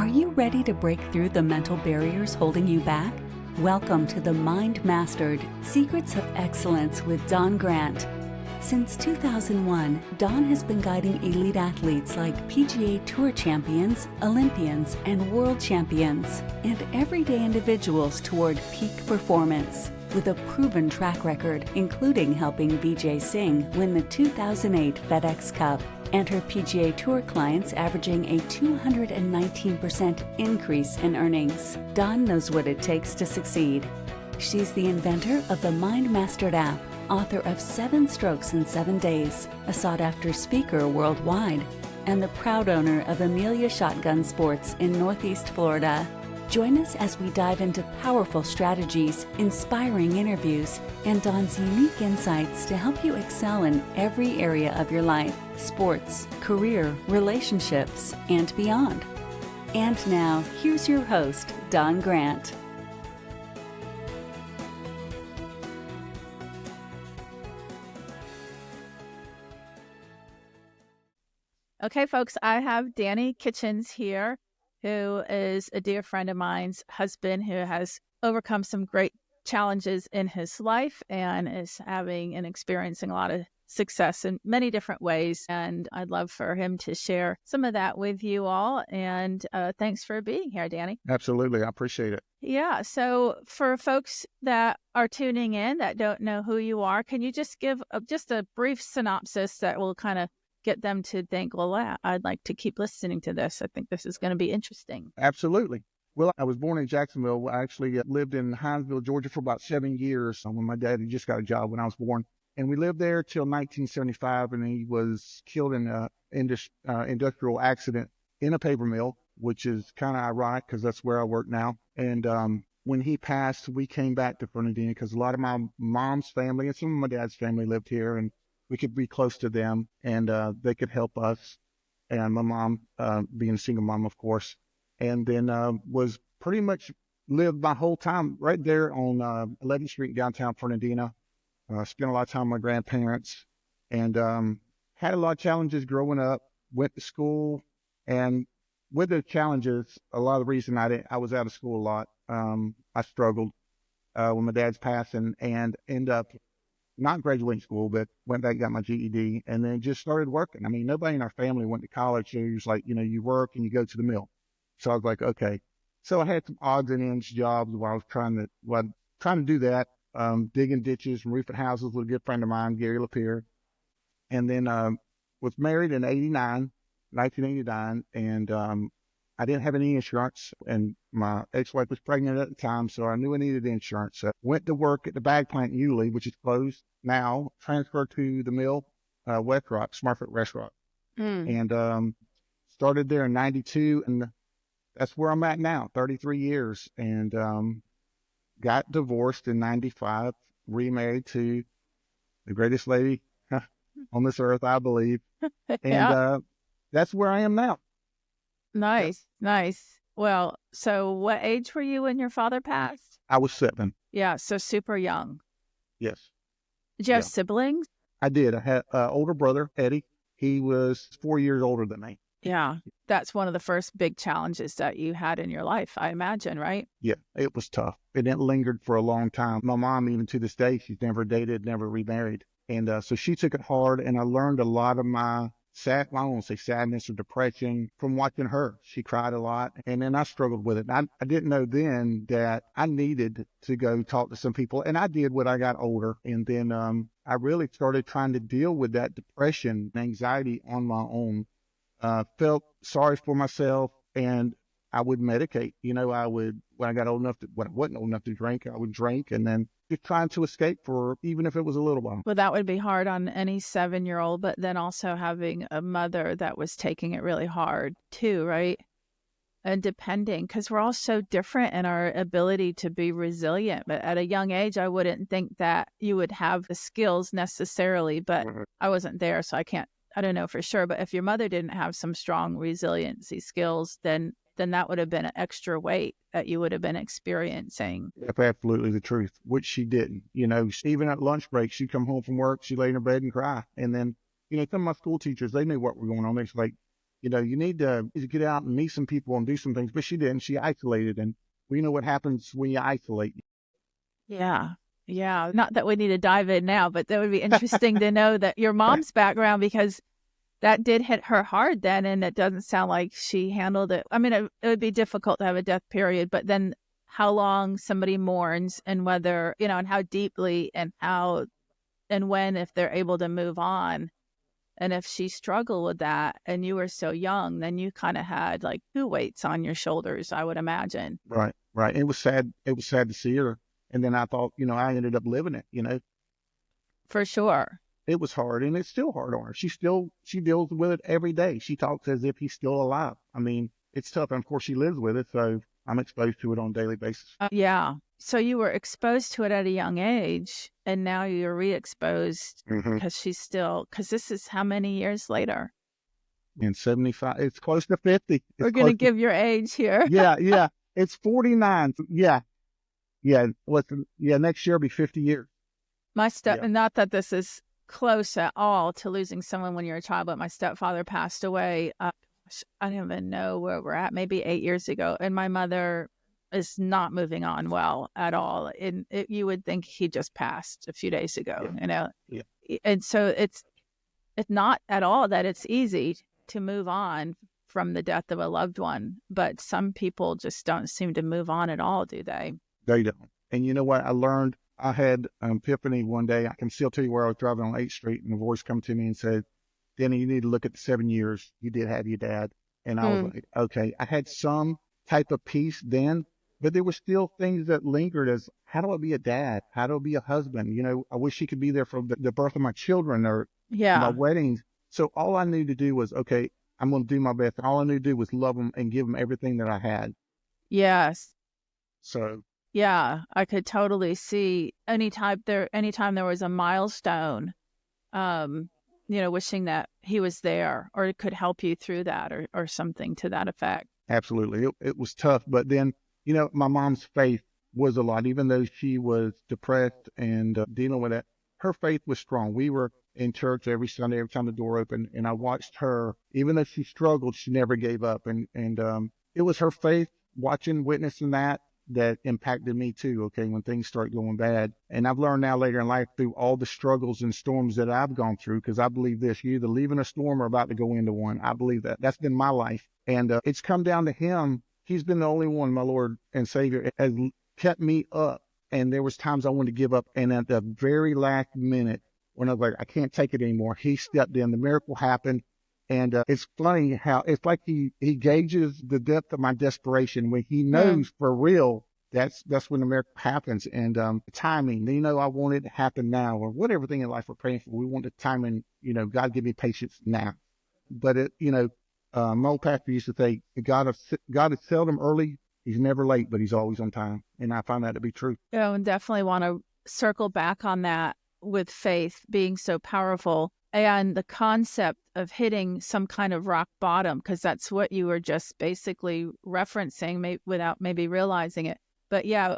Are you ready to break through the mental barriers holding you back? Welcome to the Mind Mastered Secrets of Excellence with Don Grant. Since 2001, Don has been guiding elite athletes like PGA Tour champions, Olympians, and world champions, and everyday individuals toward peak performance. With a proven track record, including helping Vijay Singh win the 2008 FedEx Cup, and her PGA Tour clients averaging a 219% increase in earnings. Dawn knows what it takes to succeed. She's the inventor of the Mind Mastered app, author of 7 Strokes in 7 Days, a sought-after speaker worldwide, and the proud owner of Amelia Shotgun Sports in Northeast Florida. Join us as we dive into powerful strategies, inspiring interviews, and Dawn's unique insights to help you excel in every area of your life, sports, career, relationships, and beyond. And now, here's your host, Don Grant. Okay, folks, I have Danny Kitchens here, who is a dear friend of mine's husband who has overcome some great challenges in his life and is having and experiencing a lot of success in many different ways. And I'd love for him to share some of that with you all. And thanks for being here, Danny. Absolutely. I appreciate it. Yeah. So for folks that are tuning in that don't know who you are, can you just give just a brief synopsis that will kind of get them to think, well, I'd like to keep listening to this. I think this is going to be interesting. Absolutely. Well, I was born in Jacksonville. I actually lived in Hinesville, Georgia for about 7 years when my dad had just got a job when I was born. And we lived there till 1975, and he was killed in an industrial accident in a paper mill, which is kind of ironic because that's where I work now. And when he passed, we came back to Fernandina because a lot of my mom's family and some of my dad's family lived here, and we could be close to them, and they could help us. And my mom, being a single mom, of course, and then was pretty much lived my whole time right there on 11th Street, downtown Fernandina. Spent a lot of time with my grandparents, and had a lot of challenges growing up. Went to school, and with the challenges, a lot of the reason I was out of school a lot. I struggled when my dad's passing, and ended up not graduating school, but went back, got my GED, and then just started working. I mean, nobody in our family went to college. So it was like, you work and you go to the mill. So I was like, okay. So I had some odds and ends jobs while I was trying to do that, digging ditches and roofing houses with a good friend of mine, Gary Lapierre. And then was married in 1989, and I didn't have any insurance, and my ex-wife was pregnant at the time, so I knew I needed insurance. So went to work at the bag plant in Yulee, which is closed now, transferred to the mill, West Rock, Smartfoot West Rock. And started there in 92, and that's where I'm at now, 33 years. And got divorced in 95, remarried to the greatest lady on this earth, I believe. And that's where I am now. Nice. Well, so what age were you when your father passed? I was 7. Yeah, so super young. Yes. Did you have siblings? I did. I had an older brother, Eddie. He was 4 years older than me. Yeah, that's one of the first big challenges that you had in your life, I imagine, right? Yeah, it was tough. And it lingered for a long time. My mom, even to this day, she's never dated, never remarried. And so she took it hard, and I learned a lot of my I don't want to say sadness or depression from watching her. She cried a lot, and then I struggled with it. I didn't know then that I needed to go talk to some people, and I did when I got older. And then I really started trying to deal with that depression and anxiety on my own. Felt sorry for myself, and I would medicate. When I got old enough when I wasn't old enough to drink, I would drink, and then just trying to escape for even if it was a little while. Well, that would be hard on any 7-year-old, but then also having a mother that was taking it really hard too, right? And depending, because we're all so different in our ability to be resilient. But at a young age, I wouldn't think that you would have the skills necessarily, but I wasn't there, so I don't know for sure. But if your mother didn't have some strong resiliency skills, then that would have been an extra weight that you would have been experiencing. That's absolutely the truth, which she didn't. Even at lunch break, she'd come home from work, she'd lay in her bed and cry. And then, some of my school teachers, they knew what was going on. They're like, you need to get out and meet some people and do some things. But she didn't. She isolated. And we know what happens when you isolate. Yeah. Yeah. Not that we need to dive in now, but that would be interesting to know that your mom's background, because that did hit her hard then. And it doesn't sound like she handled it. I mean, it would be difficult to have a death period, but then how long somebody mourns and whether, and how deeply and how and when, if they're able to move on. And if she struggled with that and you were so young, then you kind of had like two weights on your shoulders, I would imagine. Right, right. It was sad. It was sad to see her. And then I thought, I ended up living it. For sure. It was hard, and it's still hard on her. She deals with it every day. She talks as if he's still alive. I mean, it's tough. And of course, she lives with it, so I'm exposed to it on a daily basis. Yeah. So you were exposed to it at a young age, and now you're re-exposed because this is how many years later? In 75, it's close to 50. We're going to give your age here. Yeah. It's 49. Yeah. Next year will be 50 years. Not that this is close at all to losing someone when you're a child, but my stepfather passed away. I don't even know where we're at, maybe 8 years ago. And my mother is not moving on well at all. And you would think he just passed a few days ago, Yeah. And so it's not at all that it's easy to move on from the death of a loved one, but some people just don't seem to move on at all, do they? They don't. And you know what? I learned, I had an epiphany one day. I can still tell you where I was driving on 8th Street, and a voice come to me and said, Denny, you need to look at the 7 years you did have your dad. And I was like, okay. I had some type of peace then, but there were still things that lingered as, how do I be a dad? How do I be a husband? I wish he could be there for the birth of my children or my weddings. So all I knew to do was, okay, I'm going to do my best. All I knew to do was love them and give them everything that I had. Yes. So. Yeah, I could totally see anytime there was a milestone, wishing that he was there or it could help you through that or something to that effect. Absolutely. It was tough. But then, my mom's faith was a lot, even though she was depressed and dealing with it. Her faith was strong. We were in church every Sunday, every time the door opened, and I watched her, even though she struggled, she never gave up. And it was her faith, witnessing that impacted me too, okay, when things start going bad. And I've learned now later in life through all the struggles and storms that I've gone through, because I believe this, you're either leaving a storm or about to go into one. I believe that. That's been my life. And it's come down to him. He's been the only one, my Lord and Savior, has kept me up. And there was times I wanted to give up. And at the very last minute, when I was like, I can't take it anymore, he stepped in. The miracle happened. And it's funny how it's like he gauges the depth of my desperation when he knows for real that's when the miracle happens. And timing, I want it to happen now, or whatever thing in life we're praying for. We want the timing, God give me patience now. But my old pastor used to say, God is seldom early, he's never late, but he's always on time. And I find that to be true. Yeah, and definitely want to circle back on that with faith being so powerful. And the concept of hitting some kind of rock bottom, because that's what you were just basically referencing without maybe realizing it. But yeah,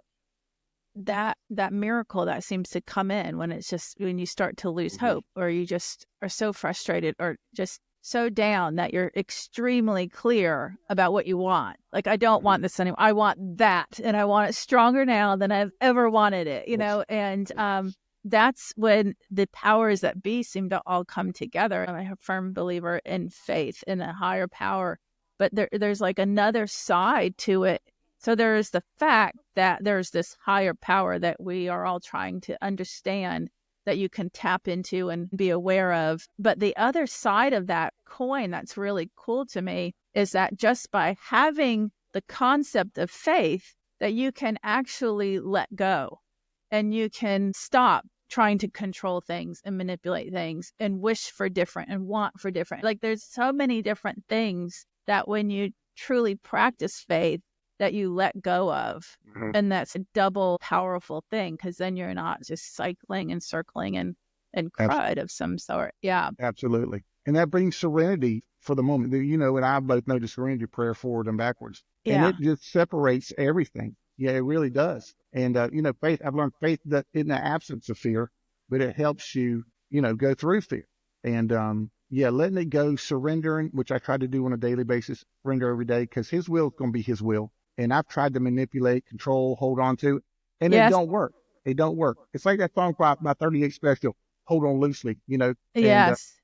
that miracle that seems to come in when you start to lose hope, or you just are so frustrated or just so down that you're extremely clear about what you want. Like, I don't want this anymore. I want that. And I want it stronger now than I've ever wanted it, and that's when the powers that be seem to all come together. I'm a firm believer in faith, in a higher power, but there's like another side to it. So there is the fact that there's this higher power that we are all trying to understand, that you can tap into and be aware of. But the other side of that coin that's really cool to me is that just by having the concept of faith, that you can actually let go. And you can stop trying to control things and manipulate things and wish for different and want for different. Like, there's so many different things that when you truly practice faith, that you let go of. And that's a double powerful thing, because then you're not just cycling and circling and crud of some sort. Yeah. Absolutely. And that brings serenity for the moment. And I both know the serenity prayer forward and backwards. Yeah. And it just separates everything. Yeah, it really does. And, faith, I've learned faith that in the absence of fear, but it helps you, go through fear. And letting it go, surrendering, which I try to do on a daily basis, surrender every day, because his will is going to be his will. And I've tried to manipulate, control, hold on to it, and it Yes. don't work. It don't work. It's like that song by 38 Special, hold on loosely, and Yes.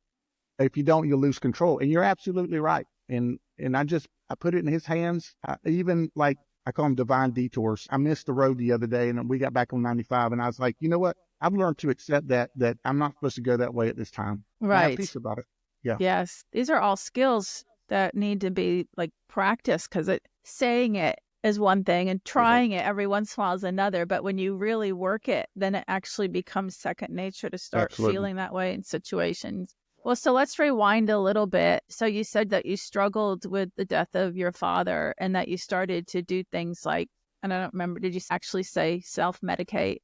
if you don't, you'll lose control. And you're absolutely right. And I put it in his hands. Even like, I call them divine detours. I missed the road the other day and we got back on 95 and I was like, you know what? I've learned to accept that I'm not supposed to go that way at this time. I have Right. peace about it. Yeah. Yes. These are all skills that need to be like practiced, because saying it is one thing and trying it every once in a while is another. But when you really work it, then it actually becomes second nature to start feeling that way in situations. Well, so let's rewind a little bit. So you said that you struggled with the death of your father and that you started to do things like, and I don't remember, did you actually say self-medicate?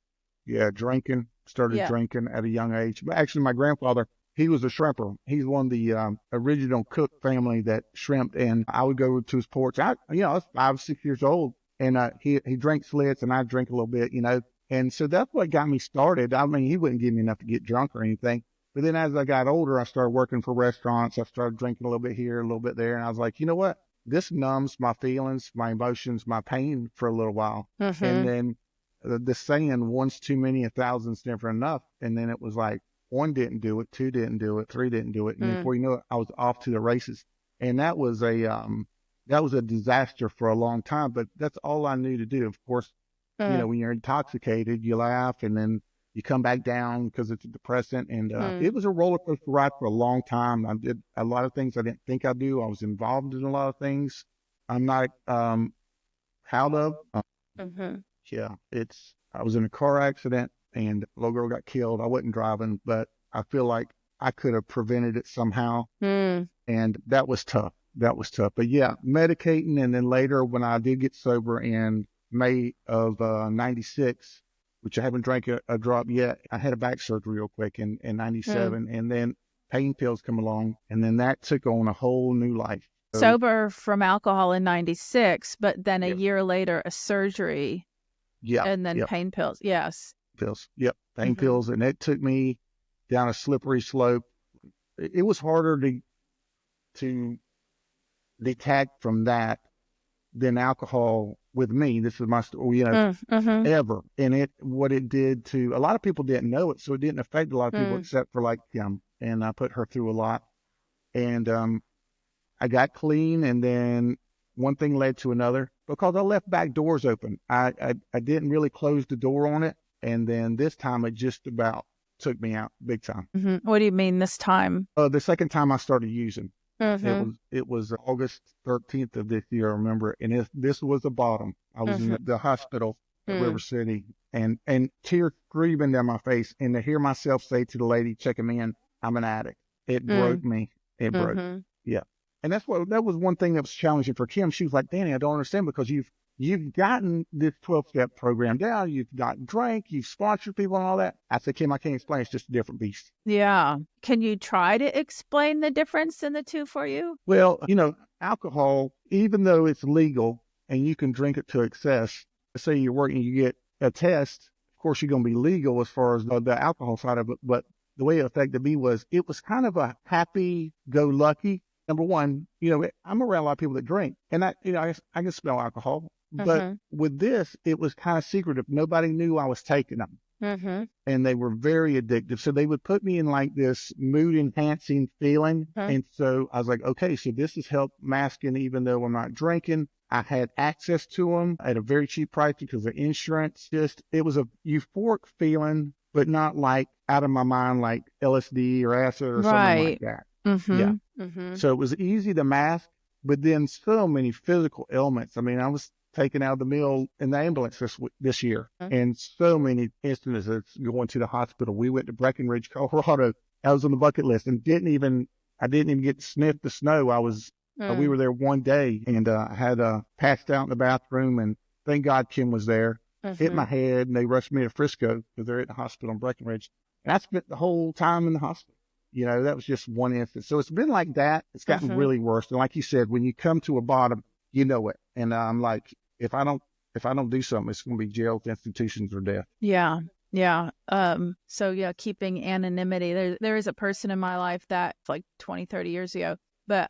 Yeah, drinking. Started drinking at a young age. But actually, my grandfather, he was a shrimper. He's one of the original Cook family that shrimped. And I would go to his porch. I was 5, 6 years old. And he drank slits and I drink a little bit, And so that's what got me started. I mean, he wouldn't give me enough to get drunk or anything. But then as I got older, I started working for restaurants. I started drinking a little bit here, a little bit there. And I was like, you know what? This numbs my feelings, my emotions, my pain for a little while. Mm-hmm. And then the saying, one's too many, 1,000's never enough. And then it was like, 1 didn't do it, 2 didn't do it, 3 didn't do it. And before you know it, I was off to the races. And that was a disaster for a long time, but that's all I knew to do. Of course, when you're intoxicated, you laugh and then you come back down because it's a depressant. And it was a roller coaster ride for a long time. I did a lot of things I didn't think I'd do. I was involved in a lot of things I'm not proud of. Yeah, I was in a car accident and a little girl got killed. I wasn't driving, but I feel like I could have prevented it somehow. And that was tough. But yeah, medicating. And then later when I did get sober in May of 96, which I haven't drank a drop yet, I had a back surgery real quick in 97. And then pain pills come along. And then that took on a whole new life. Sober from alcohol in 96, but then a year later, a surgery. Yeah. And then pain pills. Yes. Pills. Yep. Pain pills. And it took me down a slippery slope. It was harder to detach from that than alcohol with me. This is my story, ever. And what it did to a lot of people didn't know it. So it didn't affect a lot of people except for like Kim. And I put her through a lot. And I got clean. And then one thing led to another because I left back doors open. I didn't really close the door on it. And then this time it just about took me out big time. What do you mean this time? The second time I started using. It was August 13th of this year, I remember. And this was the bottom. I was in the hospital at River City and tears streaming down my face. And to hear myself say to the lady checking me in, I'm an addict. It broke me. It broke. Yeah. And that was one thing that was challenging for Kim. She was like, Danny, I don't understand because you've gotten this 12-step program down. You've got drank, you've sponsored people and all that. I said, Kim, I can't explain. It's just a different beast. Yeah. Can you try to explain the difference in the two for you? Well, alcohol, even though it's legal and you can drink it to excess, say you're working, you get a test. Of course, you're going to be legal as far as the alcohol side of it. But the way it affected me was it was kind of a happy-go-lucky. Number one, I'm around a lot of people that drink, and I can smell alcohol. But with this, it was kind of secretive. Nobody knew I was taking them. And they were very addictive. So they would put me in like this mood enhancing feeling. And so I was like, okay, so this is help masking, even though I'm not drinking. I had access to them at a very cheap price because of insurance. It was a euphoric feeling, but not like out of my mind, like LSD or acid or something like that. Yeah. So it was easy to mask, but then so many physical ailments. I mean, I was taken out of the mill in the ambulance this year, and so many instances going to the hospital. We went to Breckenridge, Colorado. I was on the bucket list and I didn't even get to sniff the snow. We were there one day and I had passed out in the bathroom, and thank God Kim was there. Hit my head and they rushed me to Frisco because they're at the hospital in Breckenridge. And I spent the whole time in the hospital. That was just one instance. So it's been like that. It's gotten really worse. And like you said, when you come to a bottom, you know it. And I'm like, if I don't do something, it's going to be jail, institutions, or death. Yeah. Yeah. So yeah, keeping anonymity. There is a person in my life that like 20, 30 years ago, but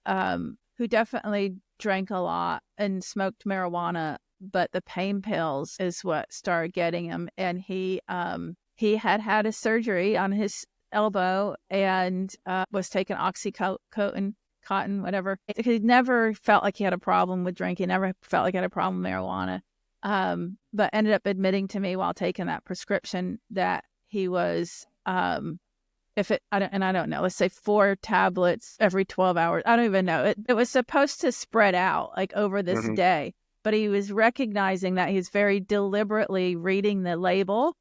who definitely drank a lot and smoked marijuana, but the pain pills is what started getting him. And he had a surgery on his elbow and was taking oxycodone, cotton, whatever. He never felt like he had a problem with drinking, never felt like he had a problem with marijuana. But ended up admitting to me while taking that prescription that he was, I don't know, let's say 4 tablets every 12 hours. I don't even know. It was supposed to spread out like over this Mm-hmm. day, but he was recognizing that he's very deliberately reading the label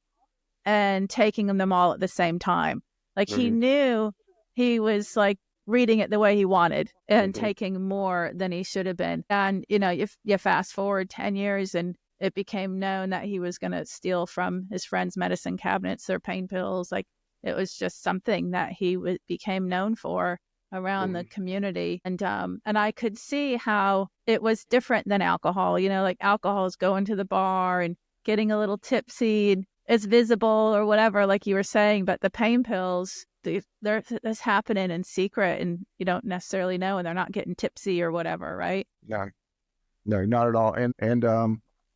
and taking them all at the same time. Like he Mm-hmm. knew he was like reading it the way he wanted and Mm-hmm. taking more than he should have been. And, if you fast forward 10 years and it became known that he was going to steal from his friends' medicine cabinets, their pain pills, like it was just something that he became known for around the community. And I could see how it was different than alcohol. Like alcohol is going to the bar and getting a little tipsy and it's visible or whatever, like you were saying, but the pain pills, they're that's happening in secret and you don't necessarily know, and they're not getting tipsy or whatever, right? No, no, not at all. And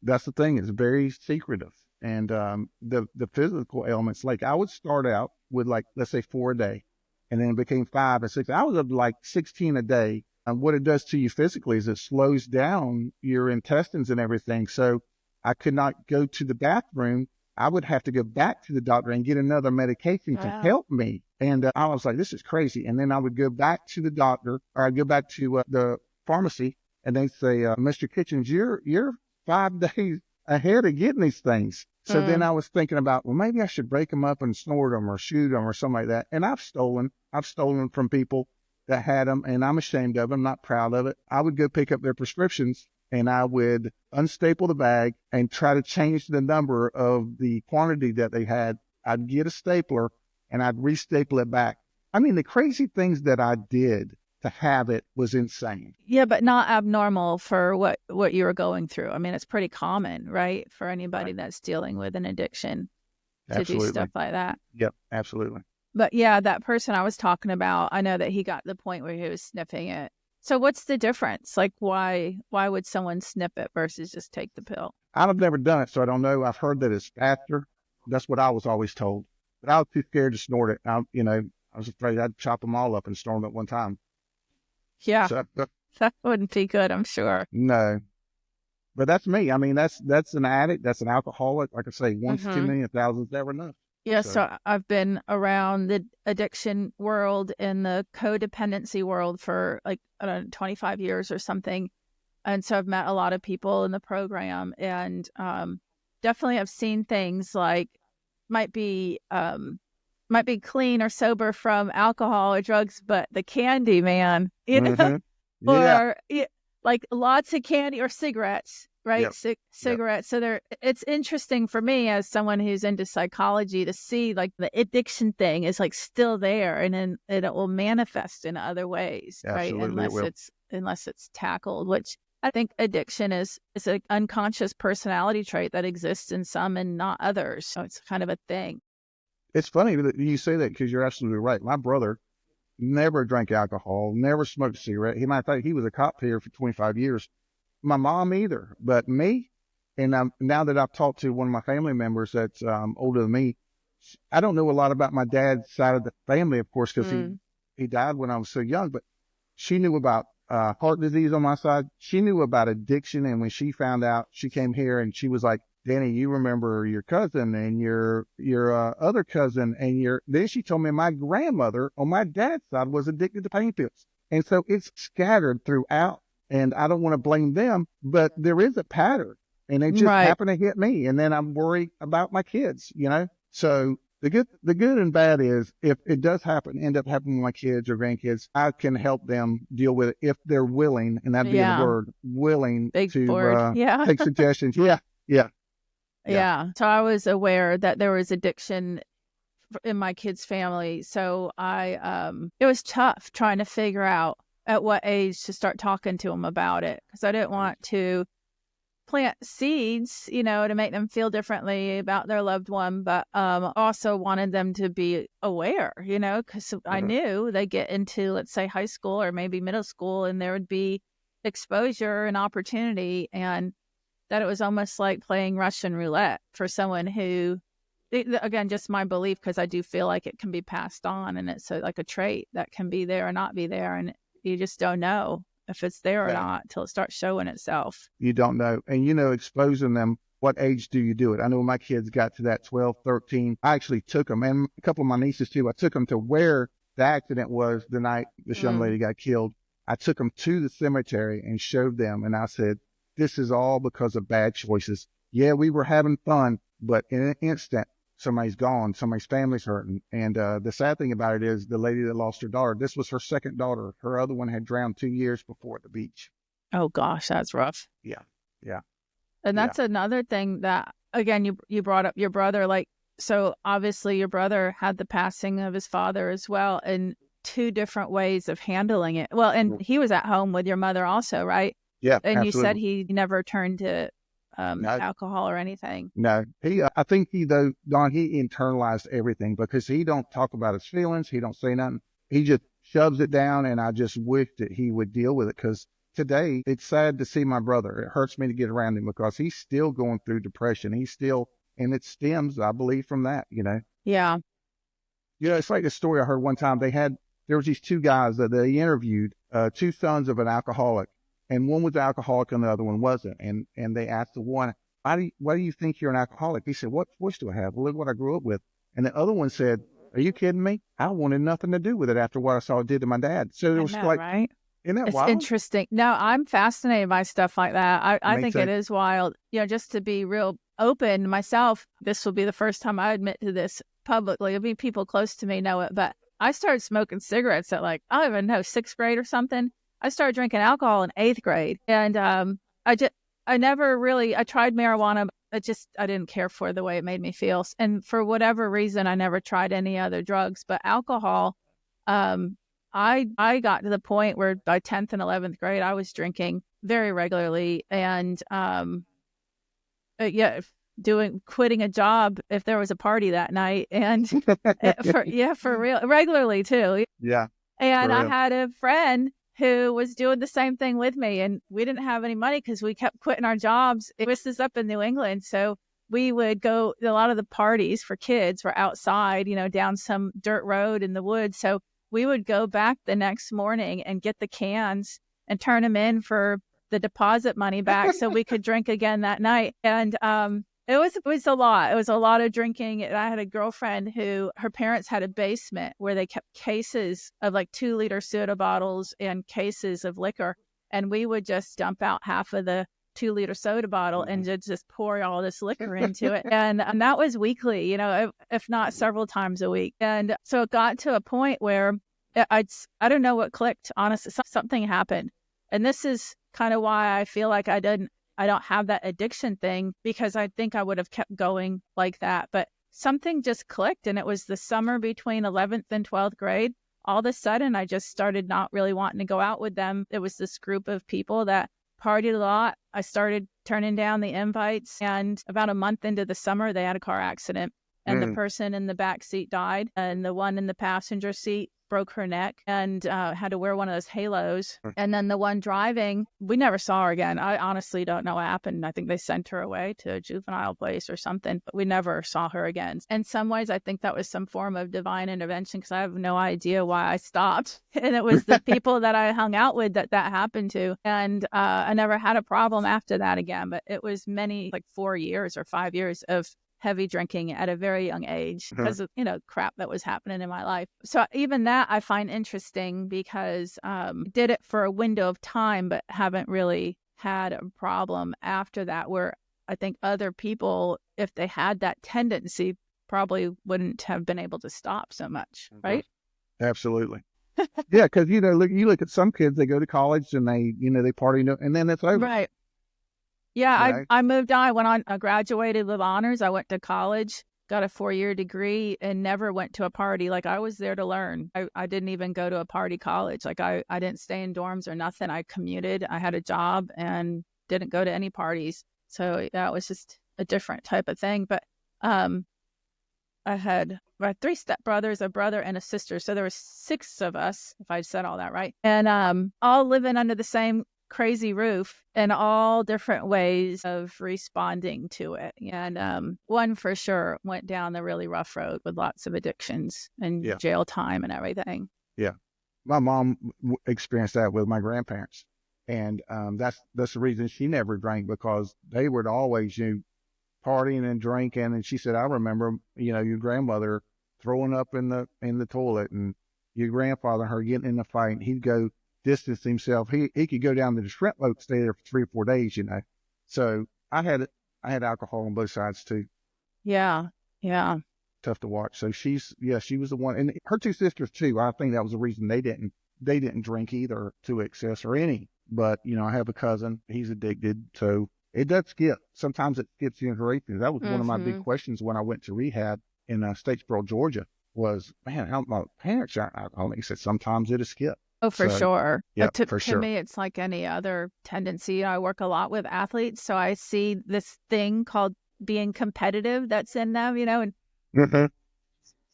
that's the thing. It's very secretive. And the physical elements, like I would start out with like, let's say 4 a day, and then it became 5 and 6. I was up to like 16 a day. And what it does to you physically is it slows down your intestines and everything. So I could not go to the bathroom. I would have to go back to the doctor and get another medication to Wow. help me. And I was like, this is crazy. And then I would go back to the doctor, or I'd go back to the pharmacy, and they'd say, Mr. Kitchens, you're 5 days ahead of getting these things. So then I was thinking about, well, maybe I should break them up and snort them or shoot them or something like that. And I've stolen from people that had them, and I'm ashamed of them, not proud of it. I would go pick up their prescriptions, and I would unstaple the bag and try to change the number of the quantity that they had. I'd get a stapler and I'd restaple it back. I mean, the crazy things that I did to have it was insane. Yeah, but not abnormal for what you were going through. I mean, it's pretty common, right, for anybody Right. that's dealing with an addiction to do Absolutely. stuff like that. Yep, absolutely. But yeah, that person I was talking about, I know that he got to the point where he was sniffing it. So what's the difference? Like why would someone snip it versus just take the pill? I've never done it, so I don't know. I've heard that it's faster. That's what I was always told. But I was too scared to snort it. I was afraid I'd chop them all up and snort them at one time. Yeah, So, that wouldn't be good, I'm sure. no. But that's me. I mean, that's an addict. That's an alcoholic. Like I say, once too many, 1,000's never enough. Yeah, So- so I've been around the addiction world and the codependency world for like, I don't know, 25 years or something. And so I've met a lot of people in the program and definitely I've seen things like might be clean or sober from alcohol or drugs, but the candy, man, Mhm. Yeah. or like lots of candy or cigarettes, right? Yep. Cigarettes. So it's interesting for me as someone who's into psychology to see like the addiction thing is like still there, and then it will manifest in other ways, right? Absolutely, it will. Unless it's tackled, which I think addiction is an unconscious personality trait that exists in some and not others. So it's kind of a thing. It's funny that you say that because you're absolutely right. My brother never drank alcohol, never smoked a cigarette. Matter of fact, he was a cop here for 25 years. My mom either, but me. And now that I've talked to one of my family members that's older than me, I don't know a lot about my dad's side of the family, of course, because he died when I was so young. But she knew about heart disease on my side. She knew about addiction, and when she found out, she came here and she was like, Danny, you remember your cousin and your other cousin and then she told me my grandmother on my dad's side was addicted to pain pills. And so it's scattered throughout, and I don't want to blame them, but there is a pattern, and they just happen to hit me. And then I'm worried about my kids, So the good and bad is if it does end up happening with my kids or grandkids, I can help them deal with it if they're willing, and that'd be the word, willing to take suggestions. Yeah. So I was aware that there was addiction in my kids' family. So it was tough trying to figure out at what age to start talking to them about it, because I didn't want to plant seeds, to make them feel differently about their loved one, but also wanted them to be aware, because I knew they get into, let's say, high school or maybe middle school, and there would be exposure and opportunity, and that it was almost like playing Russian roulette for someone who, again, just my belief, because I do feel like it can be passed on, and it's like a trait that can be there or not be there, and you just don't know if it's there or not until it starts showing itself. You don't know. And, exposing them, what age do you do it? I know my kids got to that 12, 13. I actually took them, and a couple of my nieces too, I took them to where the accident was the night this young lady got killed. I took them to the cemetery and showed them, and I said, this is all because of bad choices. Yeah, we were having fun, but in an instant, somebody's gone, somebody's family's hurting. And the sad thing about it is the lady that lost her daughter, this was her second daughter. Her other one had drowned 2 years before at the beach. Oh gosh, that's rough. Yeah. And that's another thing that, again, you brought up your brother. Like, so obviously your brother had the passing of his father as well, and two different ways of handling it. Well, and he was at home with your mother also, right? Yeah, and absolutely. You said he never turned to No. alcohol or anything. No, I think Don, he internalized everything, because he don't talk about his feelings. He don't say nothing. He just shoves it down. And I just wish that he would deal with it, because today it's sad to see my brother. It hurts me to get around him, because he's still going through depression. And it stems, I believe, from that, Yeah. It's like a story I heard one time. There was these two guys that they interviewed, two sons of an alcoholic. And one was alcoholic and the other one wasn't. And they asked the one, why do you think you're an alcoholic? He said, what choice do I have? Well, look what I grew up with. And the other one said, are you kidding me? I wanted nothing to do with it after what I saw it did to my dad. So it was right? Isn't that it's wild? Interesting. No, I'm fascinated by stuff like that. I think it is wild. Just to be real open myself, this will be the first time I admit to this publicly. It'll be people close to me know it, but I started smoking cigarettes at I don't even know, 6th grade or something. I started drinking alcohol in 8th grade, and I tried marijuana. But I didn't care for the way it made me feel. And for whatever reason, I never tried any other drugs, but alcohol, I got to the point where by 10th and 11th grade, I was drinking very regularly, and quitting a job if there was a party that night, and for real, regularly too. Yeah. And I had a friend who was doing the same thing with me, and we didn't have any money because we kept quitting our jobs. This is up in New England, so we would go. A lot of the parties for kids were outside, down some dirt road in the woods. So we would go back the next morning and get the cans and turn them in for the deposit money back so we could drink again that night. And it was a lot. It was a lot of drinking. And I had a girlfriend who, her parents had a basement where they kept cases of 2-liter soda bottles and cases of liquor. And we would just dump out half of the 2-liter soda bottle and just pour all this liquor into it. And that was weekly, if not several times a week. And so it got to a point where I don't know what clicked. Honestly, something happened. And this is kind of why I feel like I don't have that addiction thing, because I think I would have kept going like that. But something just clicked, and it was the summer between 11th and 12th grade. All of a sudden, I just started not really wanting to go out with them. It was this group of people that partied a lot. I started turning down the invites, and about a month into the summer, they had a car accident, and the person in the back seat died, and the one in the passenger seat broke her neck and had to wear one of those halos. And then the one driving, we never saw her again. I honestly don't know what happened. I think they sent her away to a juvenile place or something, but we never saw her again. In some ways, I think that was some form of divine intervention, because I have no idea why I stopped. And it was the people that I hung out with that happened to. And I never had a problem after that again, but it was 4 years or 5 years of heavy drinking at a very young age because of, crap that was happening in my life. So even that I find interesting, because did it for a window of time, but haven't really had a problem after that, where I think other people, if they had that tendency, probably wouldn't have been able to stop so much, right? Absolutely. Yeah, because, you look at some kids, they go to college and they party, and then it's over. Right. Yeah, I moved on. I went on. I graduated with honors. I went to college, got a 4-year degree, and never went to a party. I was there to learn. I didn't even go to a party college. I didn't stay in dorms or nothing. I commuted. I had a job and didn't go to any parties. So that was just a different type of thing. But I had my 3 stepbrothers, a brother, and a sister. So there were 6 of us, if I said all that right. And all living under the same crazy roof and all different ways of responding to it. And one for sure went down the really rough road with lots of addictions and jail time and everything. Yeah. My mom experienced that with my grandparents. And that's the reason she never drank, because they would always, partying and drinking. And she said, I remember, your grandmother throwing up in the toilet, and your grandfather and her getting in a fight. He'd go distance himself. He could go down to the shrimp boat, stay there for 3 or 4 days, So I had alcohol on both sides too. Yeah. Yeah. Tough to watch. So she was the one, and her 2 sisters too. I think that was the reason they didn't drink either to excess or any. But I have a cousin, he's addicted, so it does skip. Sometimes it skips generations. That was one of my big questions when I went to rehab in Statesboro, Georgia, was, man, how my parents aren't alcoholics. He said sometimes it'll skip. Oh, for sure. Yeah, for sure. To me, it's like any other tendency. I work a lot with athletes, so I see this thing called being competitive that's in them, and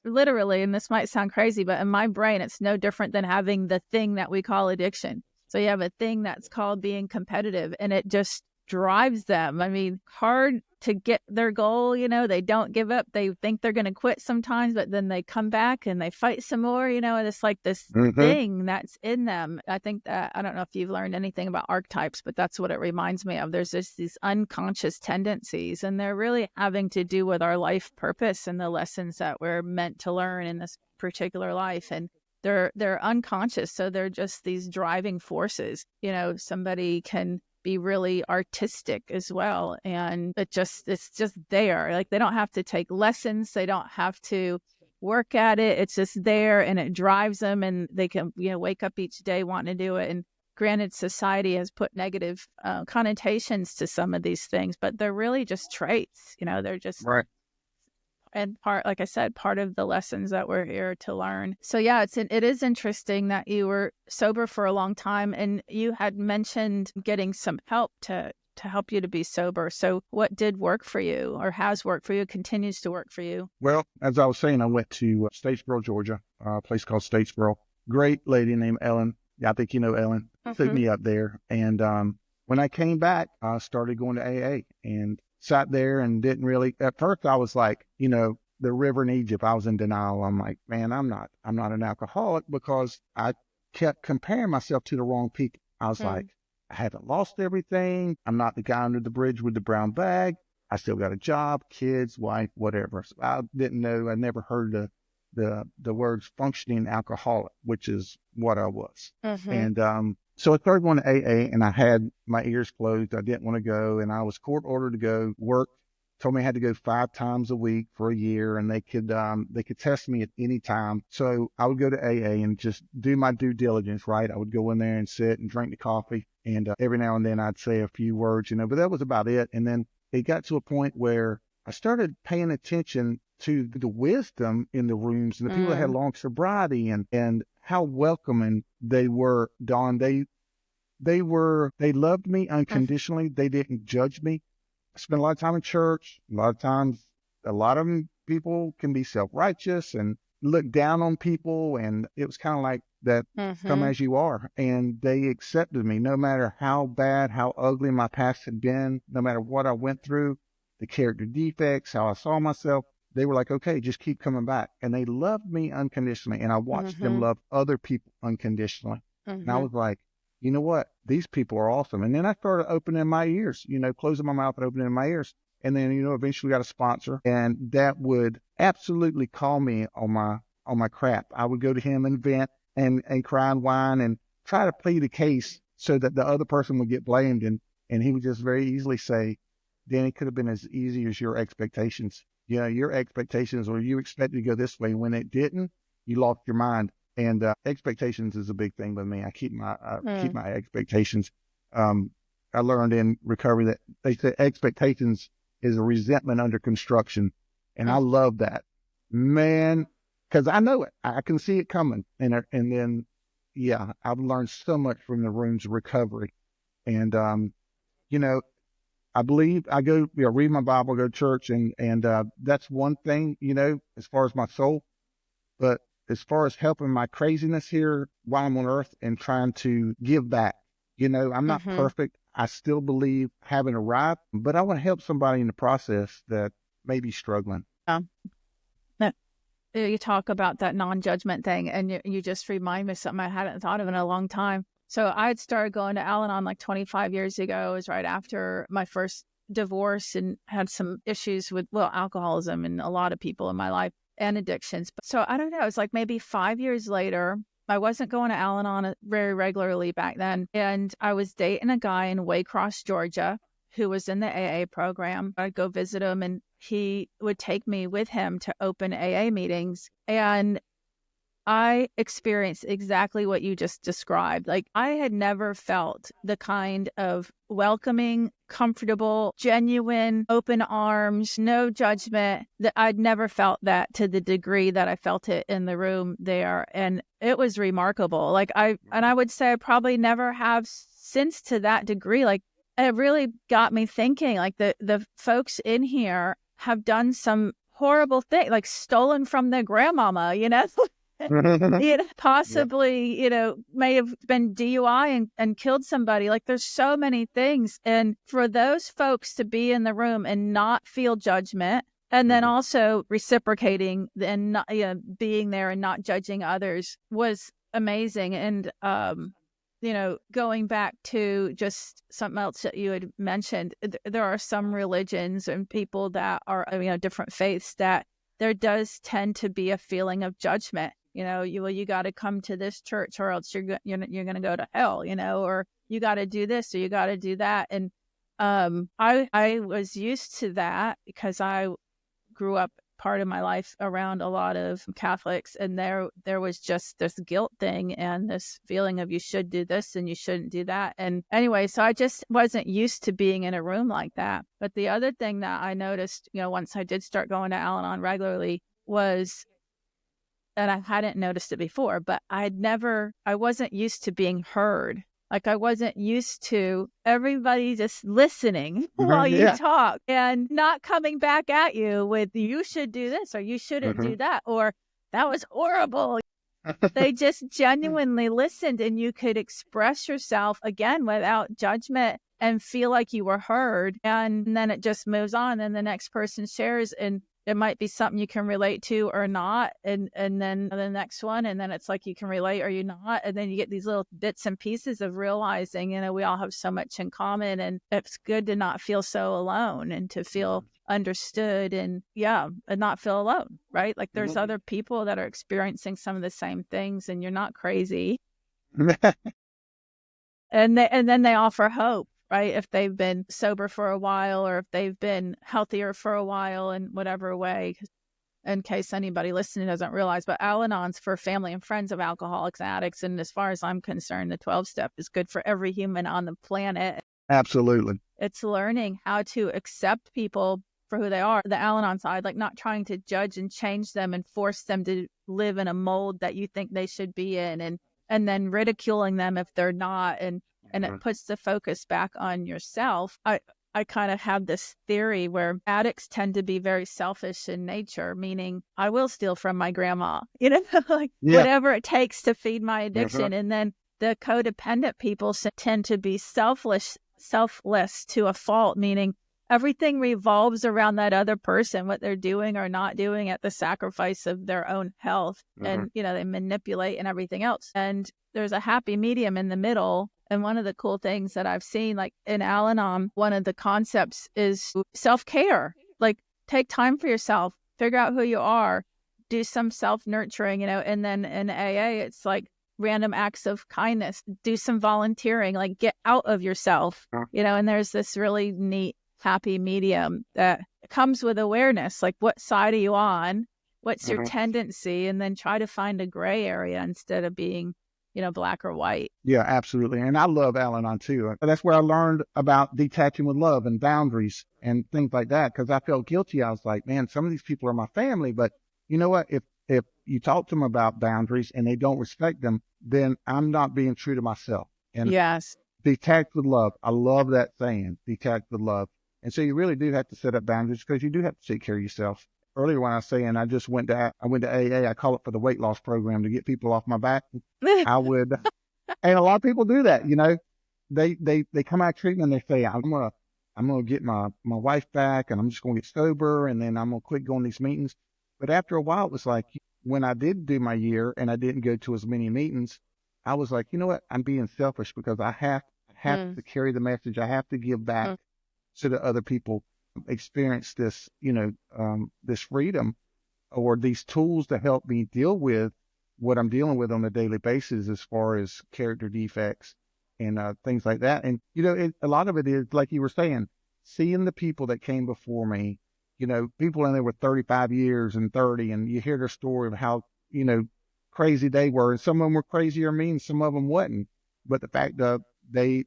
literally, and this might sound crazy, but in my brain, it's no different than having the thing that we call addiction. So you have a thing that's called being competitive, and it just drives them. I mean, hard to get their goal, they don't give up. They think they're going to quit sometimes, but then they come back and they fight some more, and it's like this thing that's in them. I think that, I don't know if you've learned anything about archetypes, but that's what it reminds me of. There's just these unconscious tendencies, and they're really having to do with our life purpose and the lessons that we're meant to learn in this particular life. And they're unconscious. So they're just these driving forces. Somebody can be really artistic as well, and it's just there. Like, they don't have to take lessons, they don't have to work at it. It's just there, and it drives them, and they can wake up each day wanting to do it. And granted, society has put negative connotations to some of these things, but they're really just traits. They're just right. And like I said, part of the lessons that we're here to learn. So yeah, it is interesting that you were sober for a long time, and you had mentioned getting some help to help you to be sober. So what did work for you, or has worked for you, continues to work for you? Well, as I was saying, I went to Statesboro, Georgia, a place called Statesboro. Great lady named Ellen. Yeah, I think you know Ellen. Took me up there. And when I came back, I started going to AA and sat there and didn't really, at first I was like, the river in Egypt, I was in denial. I'm like, man, I'm not an alcoholic, because I kept comparing myself to the wrong people. I was like, I haven't lost everything. I'm not the guy under the bridge with the brown bag. I still got a job, kids, wife, whatever. So I didn't know, I never heard the words functioning alcoholic, which is what I was. And so I started going to AA, and I had my ears closed. I didn't want to go, and I was court ordered to go work. Told me I had to go 5 times a week for a year, and they could test me at any time. So I would go to AA and just do my due diligence, right? I would go in there and sit and drink the coffee, and every now and then I'd say a few words, but that was about it. And then it got to a point where I started paying attention to the wisdom in the rooms and the people that had long sobriety, and how welcoming they were, Dawn. They loved me unconditionally. They didn't judge me. I spent a lot of time in church. A lot of times, a lot of people can be self-righteous and look down on people. And it was kind of like that, come as you are. And they accepted me no matter how bad, how ugly my past had been, no matter what I went through, the character defects, how I saw myself. They were like, okay, just keep coming back. And they loved me unconditionally. And I watched them love other people unconditionally. And I was like, you know what? These people are awesome. And then I started opening my ears, closing my mouth and opening my ears. And then, eventually got a sponsor, and that would absolutely call me on my crap. I would go to him and vent and cry and whine and try to plead a case so that the other person would get blamed. And he would just very easily say, Dan, it could have been as easy as your expectations. Your expectations, or you expected to go this way. When it didn't, you lost your mind. And expectations is a big thing with me. I keep my expectations. I learned in recovery that they say expectations is a resentment under construction. And I love that, man, because I know it. I can see it coming. And then, I've learned so much from the rooms of recovery. And, I believe I go, read my Bible, go to church, and that's one thing, as far as my soul. But as far as helping my craziness here while I'm on earth and trying to give back, I'm not perfect. I still believe haven't arrived, but I want to help somebody in the process that may be struggling. Yeah. No, you talk about that non-judgment thing, and you just remind me of something I hadn't thought of in a long time. So I had started going to Al-Anon like 25 years ago. It was right after my first divorce and had some issues with, alcoholism and a lot of people in my life and addictions. So I don't know. It's like maybe 5 years later. I wasn't going to Al-Anon very regularly back then. And I was dating a guy in Waycross, Georgia, who was in the AA program. I'd go visit him, and he would take me with him to open AA meetings. And I experienced exactly what you just described. Like, I had never felt the kind of welcoming, comfortable, genuine, open arms, no judgment, that I'd never felt that to the degree that I felt it in the room there. And it was remarkable. Like, I would say I probably never have since to that degree. Like, it really got me thinking, like, the folks in here have done some horrible thing, like stolen from their grandmama, possibly, may have been DUI and killed somebody. Like, there's so many things. And for those folks to be in the room and not feel judgment, and then also reciprocating and not, being there and not judging others was amazing. And, going back to just something else that you had mentioned, there are some religions and people that are, different faiths, that there does tend to be a feeling of judgment. You got to come to this church or else you're going to go to hell, or you got to do this or you got to do that. And I was used to that because I grew up part of my life around a lot of Catholics, and there was just this guilt thing and this feeling of you should do this and you shouldn't do that. And anyway, so I just wasn't used to being in a room like that. But the other thing that I noticed, once I did start going to Al-Anon regularly was, and I hadn't noticed it before, but I wasn't used to being heard. Like, I wasn't used to everybody just listening while you talk and not coming back at you with, you should do this or you shouldn't do that, or that was horrible. They just genuinely listened, and you could express yourself again without judgment and feel like you were heard. And then it just moves on, and the next person shares, and it might be something you can relate to or not. And then the next one, and then it's like you can relate or you not. And then you get these little bits and pieces of realizing, we all have so much in common, and it's good to not feel so alone and to feel understood and not feel alone, right? Like, there's other people that are experiencing some of the same things, and you're not crazy. And then they offer hope. Right? If they've been sober for a while, or if they've been healthier for a while in whatever way, in case anybody listening doesn't realize, but Al-Anon's for family and friends of alcoholics and addicts. And as far as I'm concerned, the 12-step is good for every human on the planet. Absolutely. It's learning how to accept people for who they are. The Al-Anon side, like, not trying to judge and change them and force them to live in a mold that you think they should be in, and then ridiculing them if they're not. And it puts the focus back on yourself. I kind of have this theory where addicts tend to be very selfish in nature, meaning I will steal from my grandma, whatever it takes to feed my addiction. And then the codependent people tend to be selfless to a fault, meaning everything revolves around that other person, what they're doing or not doing at the sacrifice of their own health. And, they manipulate and everything else. And there's a happy medium in the middle. And one of the cool things that I've seen, like in Al-Anon, one of the concepts is self-care. Like, take time for yourself, figure out who you are, do some self-nurturing, and then in AA, it's like random acts of kindness, do some volunteering, like get out of yourself, and there's this really neat, happy medium that comes with awareness. Like, what side are you on? What's your tendency? And then try to find a gray area instead of being black or white. Yeah, absolutely. And I love Al-Anon too. That's where I learned about detaching with love and boundaries and things like that, because I felt guilty. I was like, man, some of these people are my family, but you know what? If you talk to them about boundaries and they don't respect them, then I'm not being true to myself. And yes, detach with love. I love that saying, detach with love. And so you really do have to set up boundaries because you do have to take care of yourself. Earlier when I was saying I went to AA, I call it for the weight loss program to get people off my back. I would, and a lot of people do that, they come out of treatment and they say, I'm gonna get my wife back and I'm just gonna get sober and then I'm gonna quit going to these meetings. But after a while, it was like when I did do my year and I didn't go to as many meetings, I was like, you know what? I'm being selfish because I have to carry the message. I have to give back so that other people experience this, this freedom or these tools to help me deal with what I'm dealing with on a daily basis as far as character defects and things like that. And, a lot of it is, like you were saying, seeing the people that came before me, people in there with 35 years and 30, and you hear their story of how, crazy they were. And some of them were crazier than me and some of them wasn't. But the fact that they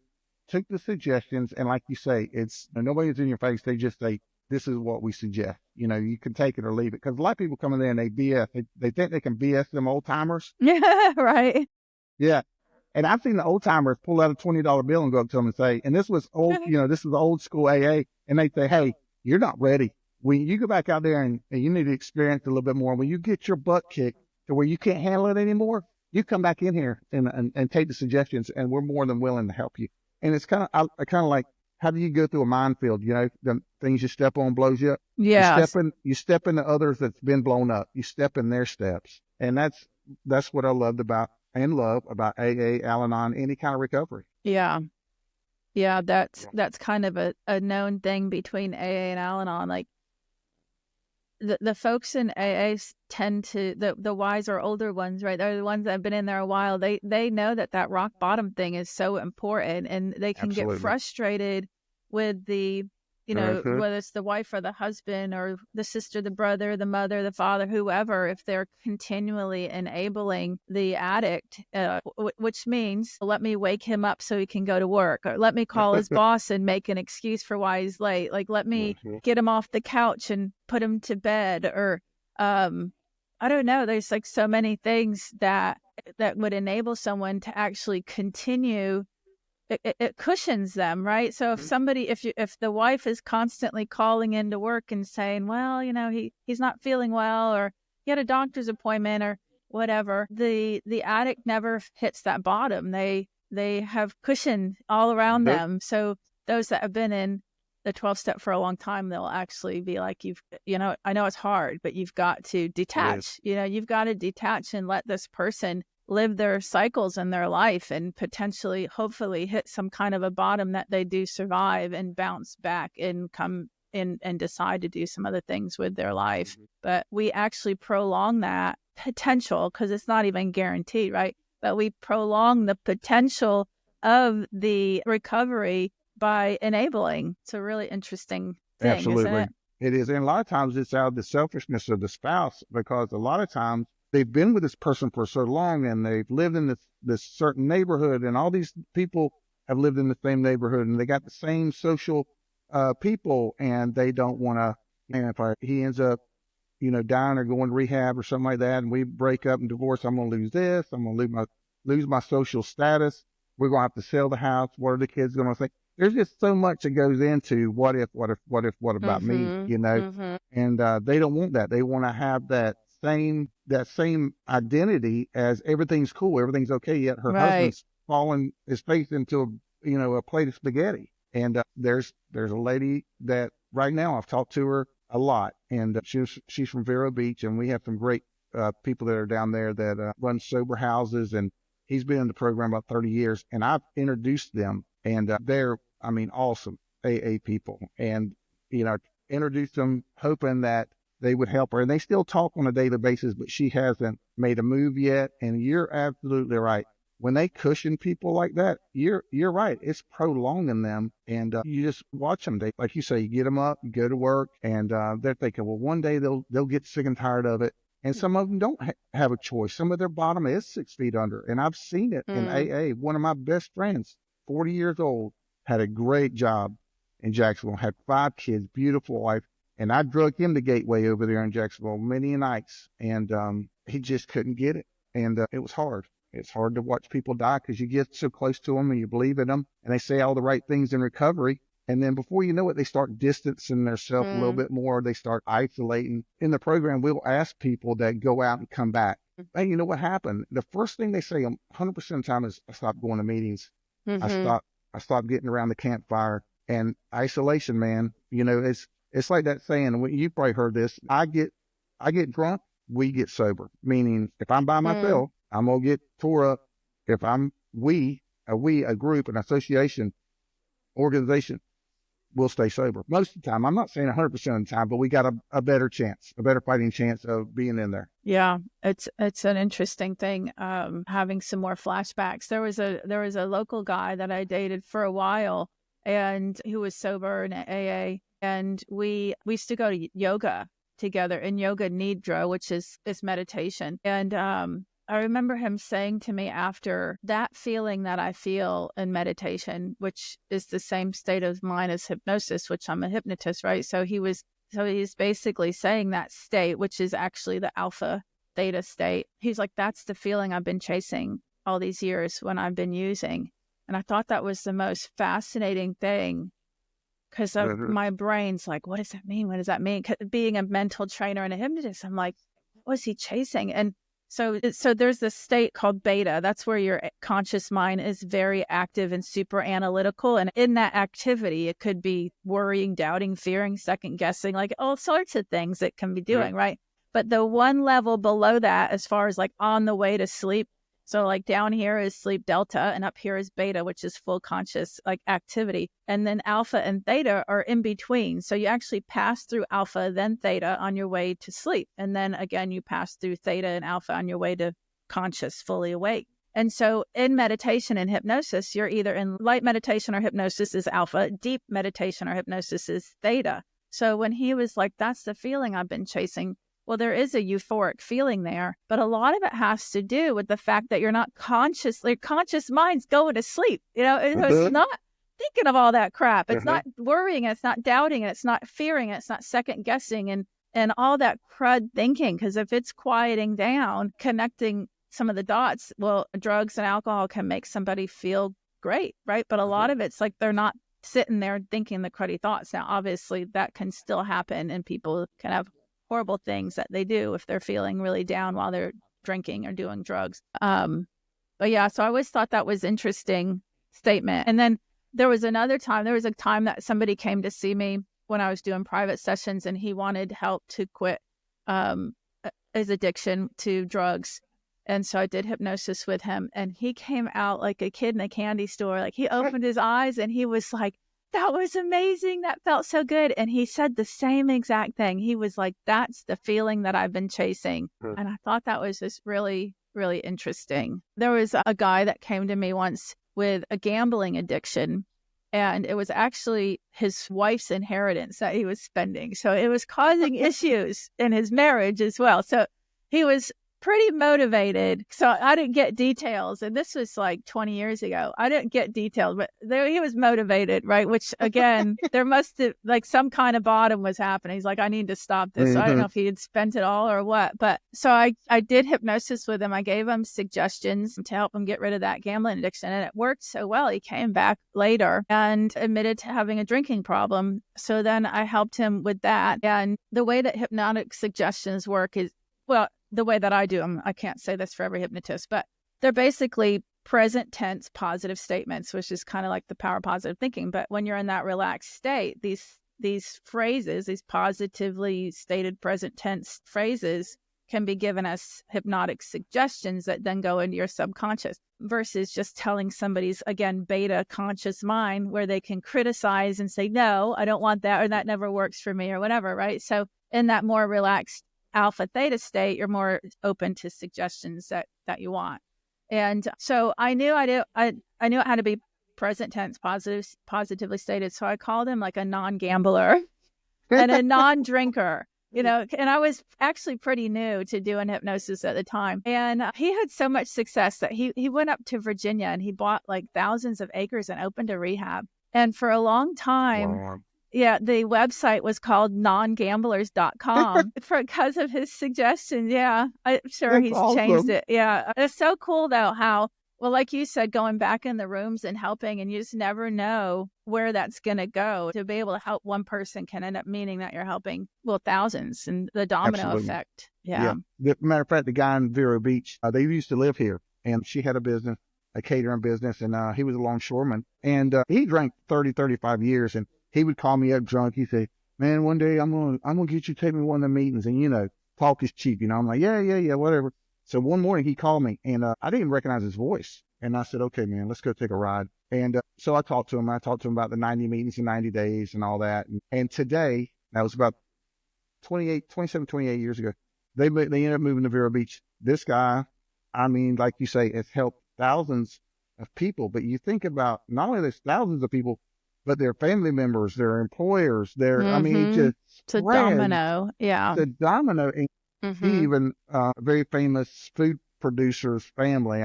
took the suggestions, and like you say, it's nobody's in your face. They just say, this is what we suggest. You can take it or leave it. Because a lot of people come in there and they BS. They think they can BS them old timers. Yeah, right. Yeah. And I've seen the old timers pull out a $20 bill and go up to them and say, and this was old, this is old school AA. And they say, hey, you're not ready. When you go back out there and you need to experience a little bit more, when you get your butt kicked to where you can't handle it anymore, you come back in here and take the suggestions, and we're more than willing to help you. And it's kind of, I kind of like, how do you go through a minefield? The things you step on blows you up. Yeah. You step into others that's been blown up. You step in their steps. And that's what I love about AA, Al-Anon, any kind of recovery. Yeah. Yeah. That's kind of a known thing between AA and Al-Anon. Like the folks in AA tend to, the wiser older ones, right? They're the ones that have been in there a while. They know that rock bottom thing is so important, and they can Absolutely. get frustrated with the, whether it's the wife or the husband or the sister, the brother, the mother, the father, whoever, if they're continually enabling the addict, which means let me wake him up so he can go to work, or let me call his boss and make an excuse for why he's late. Like, let me get him off the couch and put him to bed, or, I don't know. There's like so many things that would enable someone to actually continue. It cushions them, right? So if the wife is constantly calling into work and saying, well, he's not feeling well, or he had a doctor's appointment or whatever, the addict never hits that bottom. They have cushion all around them. So those that have been in the 12-step for a long time, they'll actually be like, I know it's hard, but you've got to detach. You've got to detach and let this person live their cycles in their life and potentially, hopefully, hit some kind of a bottom that they do survive and bounce back and come in and decide to do some other things with their life. But we actually prolong that potential, because it's not even guaranteed, right? But we prolong the potential of the recovery by enabling. It's a really interesting thing. Absolutely. Isn't it? It is. And a lot of times it's out of the selfishness of the spouse, because a lot of times they've been with this person for so long and they've lived in this certain neighborhood, and all these people have lived in the same neighborhood and they got the same social people, and they don't want to, and if he ends up, dying or going to rehab or something like that, and we break up and divorce, I'm going to lose this. I'm going to lose my social status. We're going to have to sell the house. What are the kids going to think? There's just so much that goes into what about me, and they don't want that. They want to have that same identity as everything's cool, everything's okay. Yet her husband's falling his face into a plate of spaghetti. And there's a lady that right now I've talked to her a lot, and she's from Vero Beach, and we have some great people that are down there that run sober houses, and he's been in the program about 30 years, and I've introduced them, and they're awesome AA people, and introduced them hoping that they would help her. And they still talk on a daily basis, but she hasn't made a move yet. And you're absolutely right. When they cushion people like that, you're right. It's prolonging them, and you just watch them. Like you say, you get them up, you go to work, and they're thinking, well, one day they'll get sick and tired of it. And some of them don't have a choice. Some of their bottom is 6 feet under, and I've seen it in AA. One of my best friends, 40 years old, had a great job in Jacksonville, had 5 kids, beautiful wife. And I drug him to Gateway over there in Jacksonville many nights, and he just couldn't get it. And it was hard. It's hard to watch people die because you get so close to them and you believe in them, and they say all the right things in recovery, And then before you know it, they start distancing themselves a little bit more. They start isolating. In the program, we'll ask people that go out and come back. Hey, you know what happened? The first thing they say 100% of the time is, I stopped going to meetings. I stopped getting around the campfire. And isolation, man, you know, it's like that saying, you probably heard this. I get drunk, we get sober. Meaning if I'm by myself, I'm going to get tore up. If a group, an association, organization, will stay sober. Most of the time, I'm not saying 100% of the time, but we got a better fighting chance of being in there. Yeah, it's an interesting thing. Having some more flashbacks. There was a local guy that I dated for a while, and who was sober in AA, and we used to go to yoga together, in yoga nidra, which is meditation. And I remember him saying to me after, that feeling that I feel in meditation, which is the same state of mind as hypnosis, which I'm a hypnotist, right? So he's basically saying that state, which is actually the alpha theta state. He's like, that's the feeling I've been chasing all these years when I've been using. And I thought that was the most fascinating thing, because my brain's like, what does that mean? What does that mean? Being a mental trainer and a hypnotist, I'm like, what was he chasing? And so there's this state called beta. That's where your conscious mind is very active and super analytical. And in that activity, it could be worrying, doubting, fearing, second guessing, like all sorts of things it can be doing, right? But the one level below that, as far as like on the way to sleep, so like down here is sleep delta, and up here is beta, which is full conscious like activity. And then alpha and theta are in between. So you actually pass through alpha, then theta on your way to sleep. And then again, you pass through theta and alpha on your way to conscious, fully awake. And so in meditation and hypnosis, you're either in light meditation or hypnosis is alpha, deep meditation or hypnosis is theta. So when he was like, that's the feeling I've been chasing, well, there is a euphoric feeling there, but a lot of it has to do with the fact that you're not conscious. Your conscious mind's going to sleep. You know, it's not thinking of all that crap. It's not worrying. It's not doubting. It's not fearing. It's not second guessing and all that crud thinking. Because if it's quieting down, connecting some of the dots, well, drugs and alcohol can make somebody feel great, right? But a lot of it's like they're not sitting there thinking the cruddy thoughts. Now, obviously, that can still happen, and people can have horrible things that they do if they're feeling really down while they're drinking or doing drugs. But yeah, so I always thought that was interesting statement. And then there was a time that somebody came to see me when I was doing private sessions, and he wanted help to quit his addiction to drugs. And so I did hypnosis with him, and he came out like a kid in a candy store. Like he opened his eyes and he was like, that was amazing. That felt so good. And he said the same exact thing. He was like, that's the feeling that I've been chasing. And I thought that was just really, really interesting. There was a guy that came to me once with a gambling addiction, and it was actually his wife's inheritance that he was spending. So it was causing issues in his marriage as well. So he was pretty motivated. So I didn't get details. And this was like 20 years ago. I didn't get details, but he was motivated, right? Which again, there must have like some kind of bottom was happening. He's like, I need to stop this. So I don't know if he had spent it all or what, but so I did hypnosis with him. I gave him suggestions to help him get rid of that gambling addiction. And it worked so well. He came back later and admitted to having a drinking problem. So then I helped him with that. And the way that hypnotic suggestions work is, well, the way that I do them, I can't say this for every hypnotist, but they're basically present tense positive statements, which is kind of like the power of positive thinking. But when you're in that relaxed state, these phrases, these positively stated present tense phrases can be given as hypnotic suggestions that then go into your subconscious versus just telling somebody's, again, beta conscious mind where they can criticize and say, no, I don't want that, or that never works for me or whatever, right? So in that more relaxed alpha theta state, you're more open to suggestions that you want. And so I knew it had to be present tense positively stated. So I called him like a non-gambler and a non-drinker, you know, and I was actually pretty new to doing hypnosis at the time. And he had so much success that he went up to Virginia and he bought like thousands of acres and opened a rehab. And for a long time, wow. Yeah, the website was called nongamblers.com because of his suggestions. Yeah, I'm sure he's changed it. Yeah, it's so cool, though, how Well, like you said, going back in the rooms and helping, and you just never know where that's going to go. To be able to help one person can end up meaning that you're helping, well, thousands, and the domino Absolutely. effect. Yeah. Yeah. Matter of fact, the guy in Vero Beach, they used to live here, and she had a business, a catering business, and he was a longshoreman. And he drank 30, 35 years, and he would call me up drunk. He'd say, man, one day I'm gonna get you to take me to one of the meetings, and talk is cheap. I'm like, yeah, whatever. So one morning he called me, and I didn't even recognize his voice. And I said, okay, man, let's go take a ride. And so I talked to him. I talked to him about the 90 meetings in 90 days and all that. And today, that was about 27, 28 years ago, they ended up moving to Vero Beach. This guy, I mean, like you say, has helped thousands of people. But you think about not only there's thousands of people, but their family members, their employers, I mean, it just It's a domino. Yeah. It's a domino. And he even, very famous food producer's family,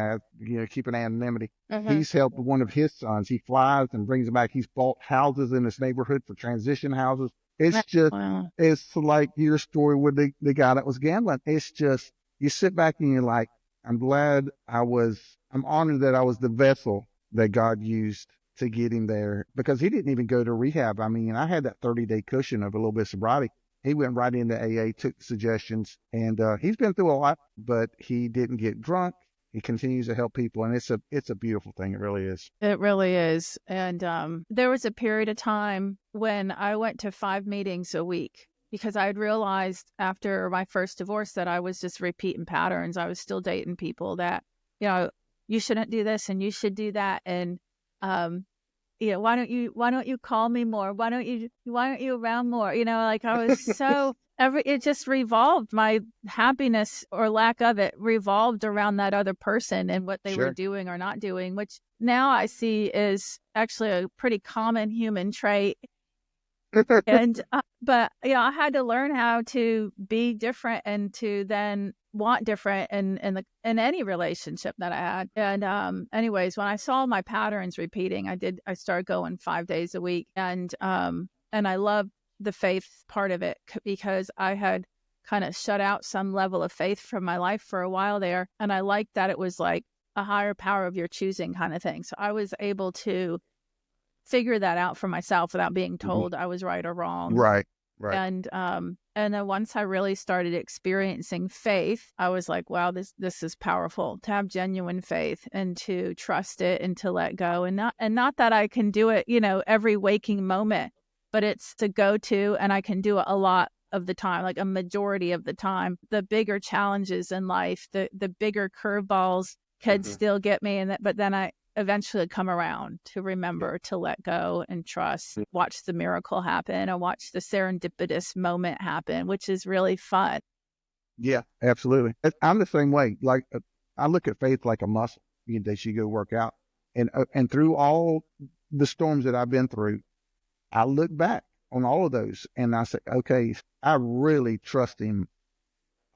keeping anonymity. He's helped one of his sons. He flies and brings them back. He's bought houses in his neighborhood for transition houses. It's just, Wow. it's like your story with the guy that was gambling. It's just, you sit back and you're like, I'm honored that I was the vessel that God used to get him there, because he didn't even go to rehab. I mean, I had that 30-day cushion of a little bit of sobriety. He went right into AA, took suggestions, and he's been through a lot, but he didn't get drunk. He continues to help people, and it's a beautiful thing. It really is. It really is. And there was a period of time when I went to 5 meetings a week, because I had realized after my first divorce that I was just repeating patterns. I was still dating people that, you shouldn't do this and you should do that. And, why don't you call me more? Why don't you around more? Like I was so it just revolved. My happiness or lack of it revolved around that other person and what they were doing or not doing, which now I see is actually a pretty common human trait. And but I had to learn how to be different and to then want different in any relationship that I had. And anyways, when I saw my patterns repeating, I started going 5 days a week, and I love the faith part of it, because I had kind of shut out some level of faith from my life for a while there, and I liked that it was like a higher power of your choosing kind of thing. So I was able to figure that out for myself without being told I was right or wrong. Right. And then once I really started experiencing faith, I was like, wow, this is powerful, to have genuine faith and to trust it and to let go. And not that I can do it, every waking moment, but it's to go to, and I can do it a lot of the time, like a majority of the time. The bigger challenges in life, the bigger curveballs could still get me, but then I eventually come around to remember to let go and trust, watch the miracle happen, or watch the serendipitous moment happen, which is really fun. Yeah, absolutely. I'm the same way. Like, I look at faith like a muscle that you go work out. And through all the storms that I've been through, I look back on all of those and I say, okay, I really trust him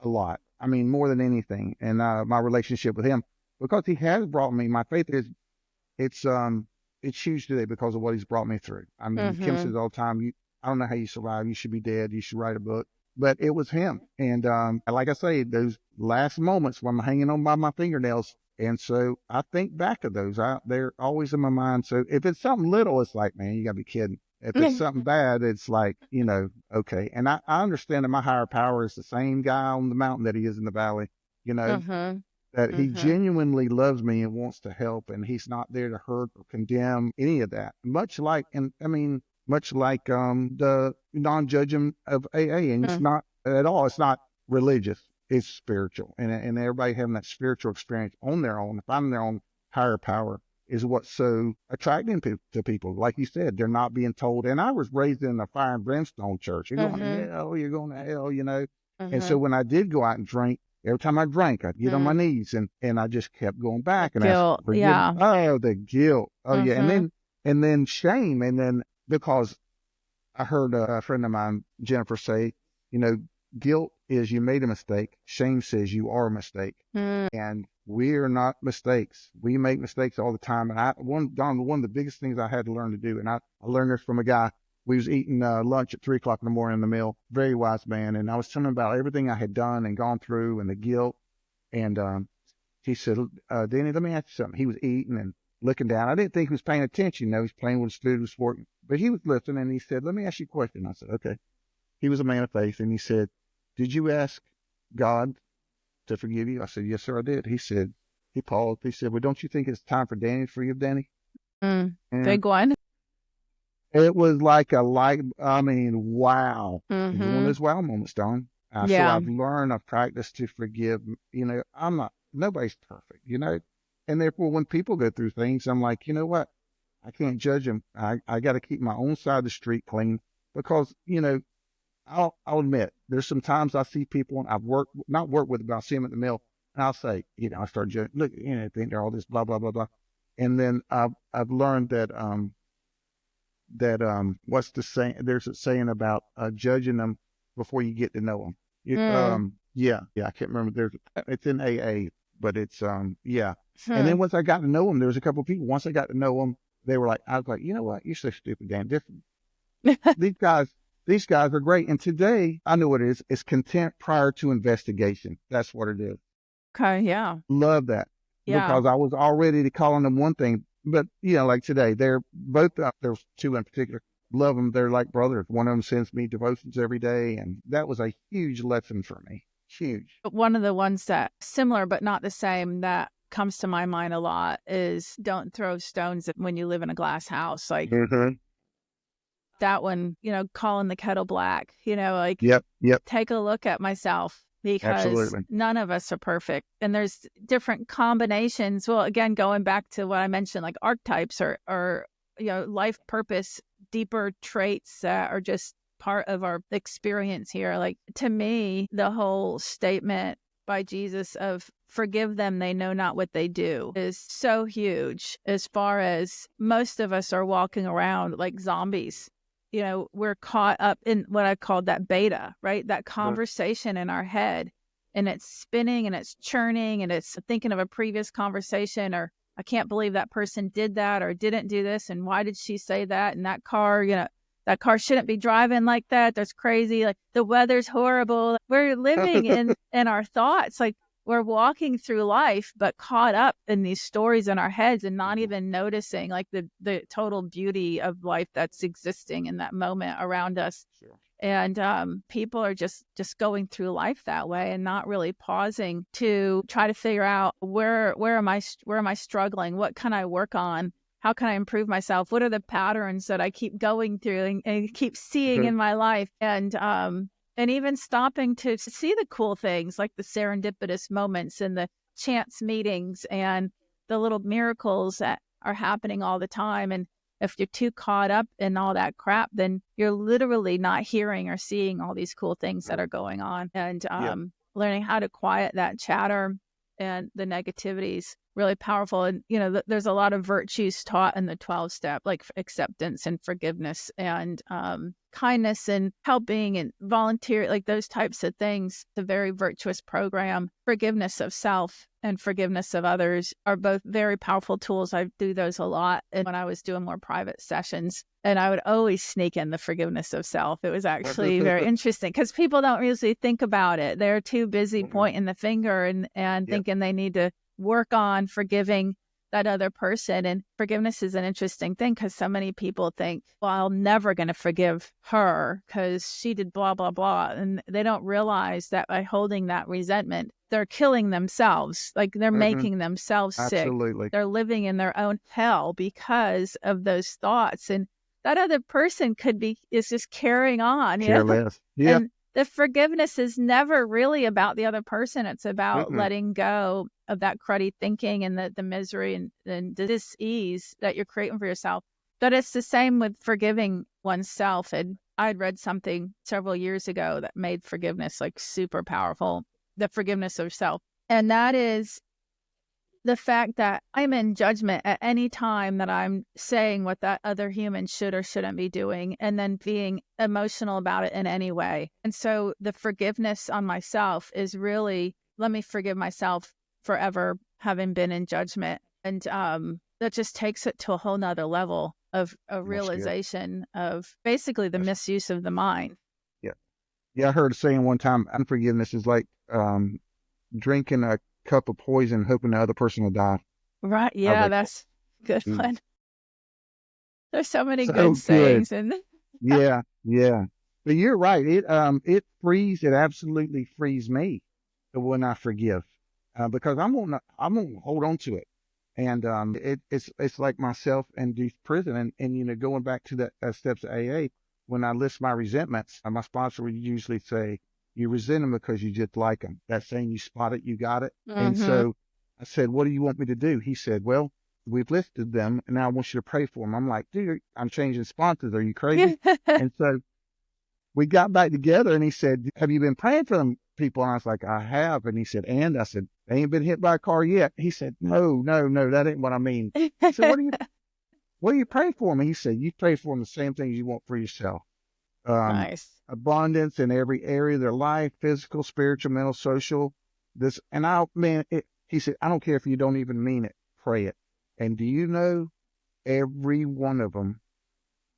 a lot. I mean, more than anything. And my relationship with him, because he has brought me, my faith is, it's huge today because of what he's brought me through. I mean, Kim says all the time, I don't know how you survive. You should be dead. You should write a book. But it was him. And like I say, those last moments when I'm hanging on by my fingernails. And so I think back of those. They're always in my mind. So if it's something little, it's like, man, you got to be kidding. If it's something bad, it's like, okay. And I understand that my higher power is the same guy on the mountain that he is in the valley, that he genuinely loves me and wants to help, and he's not there to hurt or condemn any of that. Much like the non-judging of AA, and it's not at all. It's not religious. It's spiritual, and everybody having that spiritual experience on their own, finding their own higher power, is what's so attracting to people. Like you said, they're not being told. And I was raised in a fire and brimstone church. You're going to hell. You're going to hell. And so when I did go out and drink, every time I drank, I'd get on my knees, and I just kept going back. And guilt, yeah. Oh, the guilt. Oh, yeah. And then shame. And then because I heard a friend of mine, Jennifer, say, guilt is you made a mistake. Shame says you are a mistake. And we're not mistakes. We make mistakes all the time. And one of the biggest things I had to learn to do, and I learned this from a guy. We was eating lunch at 3:00 in the morning in the mill, very wise man. And I was telling him about everything I had done and gone through and the guilt. And he said, Danny, let me ask you something. He was eating and looking down. I didn't think he was paying attention. You know, he's playing with his food, was working. But he was listening, and he said, let me ask you a question. I said, okay. He was a man of faith, and he said, did you ask God to forgive you? I said, yes, sir, I did. He paused. He said, well, don't you think it's time for Danny to forgive Danny? Big one. It was like wow. It was one of Mm-hmm. those wow moments, Dawn. So Yeah. I've practiced to forgive. You know, nobody's perfect, you know? And therefore, when people go through things, I'm like, you know what? I can't judge them. I got to keep my own side of the street clean because, you know, I'll admit there's some times I see people and not worked with, but I'll see them at the mill and I'll say, you know, I start judging, look, you know, think they're all this blah, blah, blah, blah. And then I've learned that, what's the saying? There's a saying about judging them before you get to know them. Yeah, I can't remember. It's in AA, but it's yeah. And then once I got to know them, there was a couple of people. Once I got to know them, they were like, I was like, you know what? You're so stupid, damn different. These guys are great. And today, I know what it is. It's content prior to investigation. That's what it is. Okay. Yeah. Love that. Yeah. Because I was all ready to call on them one thing. But, you know, like today, they're both, there's two in particular, love them. They're like brothers. One of them sends me devotions every day. And that was a huge lesson for me. Huge. One of the ones that similar, but not the same, that comes to my mind a lot is don't throw stones when you live in a glass house. Like that one, you know, calling the kettle black, you know, like Yep. take a look at myself because Absolutely. none of us are perfect. And there's different combinations. Well, again, going back to what I mentioned, like archetypes or you know, life purpose, deeper traits that are just part of our experience here. Like to me, the whole statement by Jesus of forgive them, they know not what they do is so huge as far as most of us are walking around like zombies. You know, we're caught up in what I called that beta, right? That conversation in our head and it's spinning and it's churning and it's thinking of a previous conversation or I can't believe that person did that or didn't do this. And why did she say that? And that car, you know, that car shouldn't be driving like that. That's crazy. Like the weather's horrible. We're living in our thoughts. Like we're walking through life, but caught up in these stories in our heads and not even noticing like the total beauty of life that's existing in that moment around us. Sure. And people are just going through life that way and not really pausing to try to figure out where am I struggling? What can I work on? How can I improve myself? What are the patterns that I keep going through and keep seeing in my life? And even stopping to see the cool things like the serendipitous moments and the chance meetings and the little miracles that are happening all the time. And if you're too caught up in all that crap, then you're literally not hearing or seeing all these cool things that are going on. And learning how to quiet that chatter and the negativities, really powerful. And, you know, there's a lot of virtues taught in the 12-step, like acceptance and forgiveness and kindness and helping and volunteer, like those types of things. It's a very virtuous program. Forgiveness of self and forgiveness of others are both very powerful tools. I do those a lot. And when I was doing more private sessions, and I would always sneak in the forgiveness of self. It was actually very interesting because people don't usually think about it. They're too busy pointing the finger and thinking they need to work on forgiving that other person. And forgiveness is an interesting thing because so many people think, well, I'm never going to forgive her because she did blah, blah, blah. And they don't realize that by holding that resentment, they're killing themselves. Like they're making themselves sick. Absolutely. They're living in their own hell because of those thoughts. And that other person is just carrying on. Care less. Yeah. And the forgiveness is never really about the other person. It's about letting go of that cruddy thinking and the misery and the dis-ease that you're creating for yourself. But it's the same with forgiving oneself. And I'd read something several years ago that made forgiveness like super powerful, the forgiveness of self. And that is the fact that I'm in judgment at any time that I'm saying what that other human should or shouldn't be doing and then being emotional about it in any way. And so the forgiveness on myself is really, let me forgive myself forever having been in judgment. And that just takes it to a whole nother level of a realization of basically the misuse of the mind. Yeah. I heard a saying one time, unforgiveness is like drinking a cup of poison, hoping the other person will die. Right. I was Yeah, like, that's a good "Mm, one. There's so many so good good. sayings and Yeah, yeah. But you're right. It absolutely frees me when I forgive, because I'm gonna hold on to it, and it's like myself and the prison, and going back to that steps of AA. When I list my resentments, my sponsor would usually say, "You resent them because you just like them." That's saying you spot it, you got it. And hmm so I said, "What do you want me to do?" He said, "Well, we've listed them, and now I want you to pray for them." I'm like, "Dude, I'm changing sponsors. Are you crazy?" And so we got back together, and he said, "Have you been praying for them people?" And I was like, "I have." And he said, "And?" I said, "They ain't been hit by a car yet." He said, "No, no, no, that ain't what I mean." I said, what do you pray for them?" He said, "You pray for them the same things you want for yourself. Um, Nice. Abundance in every area of their life, physical, spiritual, mental, social. This, and he said, "I don't care if you don't even mean it, pray it." And do you know, every one of them,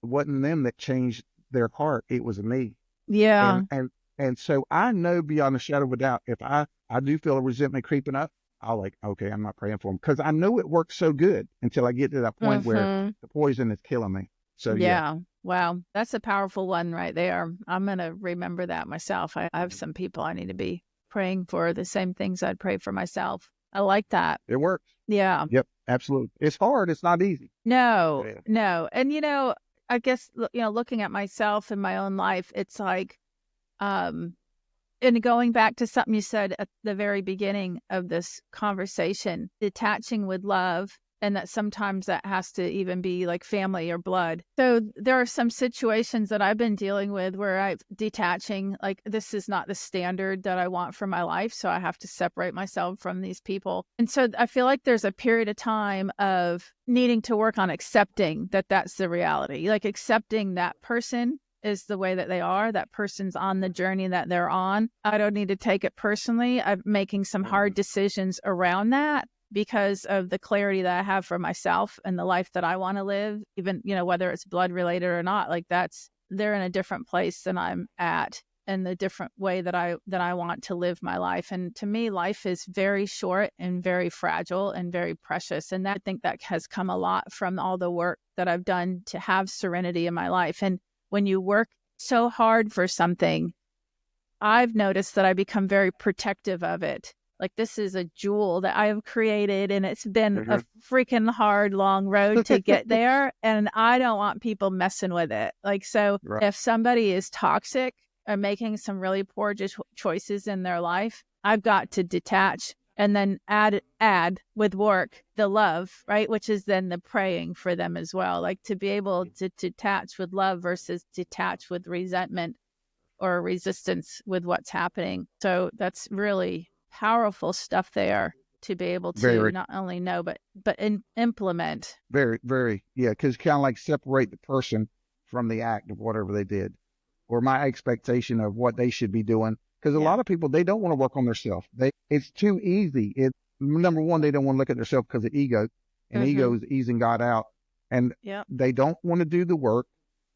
it wasn't them that changed their heart. It was me. Yeah. And so I know beyond a shadow of a doubt, if I do feel a resentment creeping up, I'll like, okay, I'm not praying for them, because I know it works so good until I get to that point where hmm the poison is killing me. So yeah. Yeah. Wow. That's a powerful one right there. I'm going to remember that myself. I have some people I need to be praying for the same things I'd pray for myself. I like that. It works. Yeah. Yep, absolutely. It's hard. It's not easy. No, Yeah. no. And, I guess, looking at myself in my own life, it's like, um, and going back to something you said at the very beginning of this conversation, detaching with love, and that sometimes that has to even be like family or blood. So there are some situations that I've been dealing with where I'm detaching, like this is not the standard that I want for my life. So I have to separate myself from these people. And so I feel like there's a period of time of needing to work on accepting that that's the reality, like accepting that person is the way that they are. That person's on the journey that they're on. I don't need to take it personally. I'm making some hard decisions around that because of the clarity that I have for myself and the life that I want to live, even, whether it's blood related or not, like they're in a different place than I'm at, and the different way that I want to live my life. And to me, life is very short and very fragile and very precious. And I think that has come a lot from all the work that I've done to have serenity in my life. And when you work so hard for something, I've noticed that I become very protective of it. Like this is a jewel that I have created, and it's been a freaking hard, long road to get there. And I don't want people messing with it. Like, so Right. if somebody is toxic or making some really poor choices in their life, I've got to detach and then add with work the love, right? Which is then the praying for them as well. Like to be able to detach with love versus detach with resentment or resistance with what's happening. So that's really powerful stuff there to be able to Very, not only know, but implement. very, very. Yeah, because kind of like separate the person from the act of whatever they did, or my expectation of what they should be doing. Because a lot of people, they don't want to work on themselves. It's too easy. Number one, they don't want to look at themselves because of ego, and ego is easing God out, and they don't want to do the work.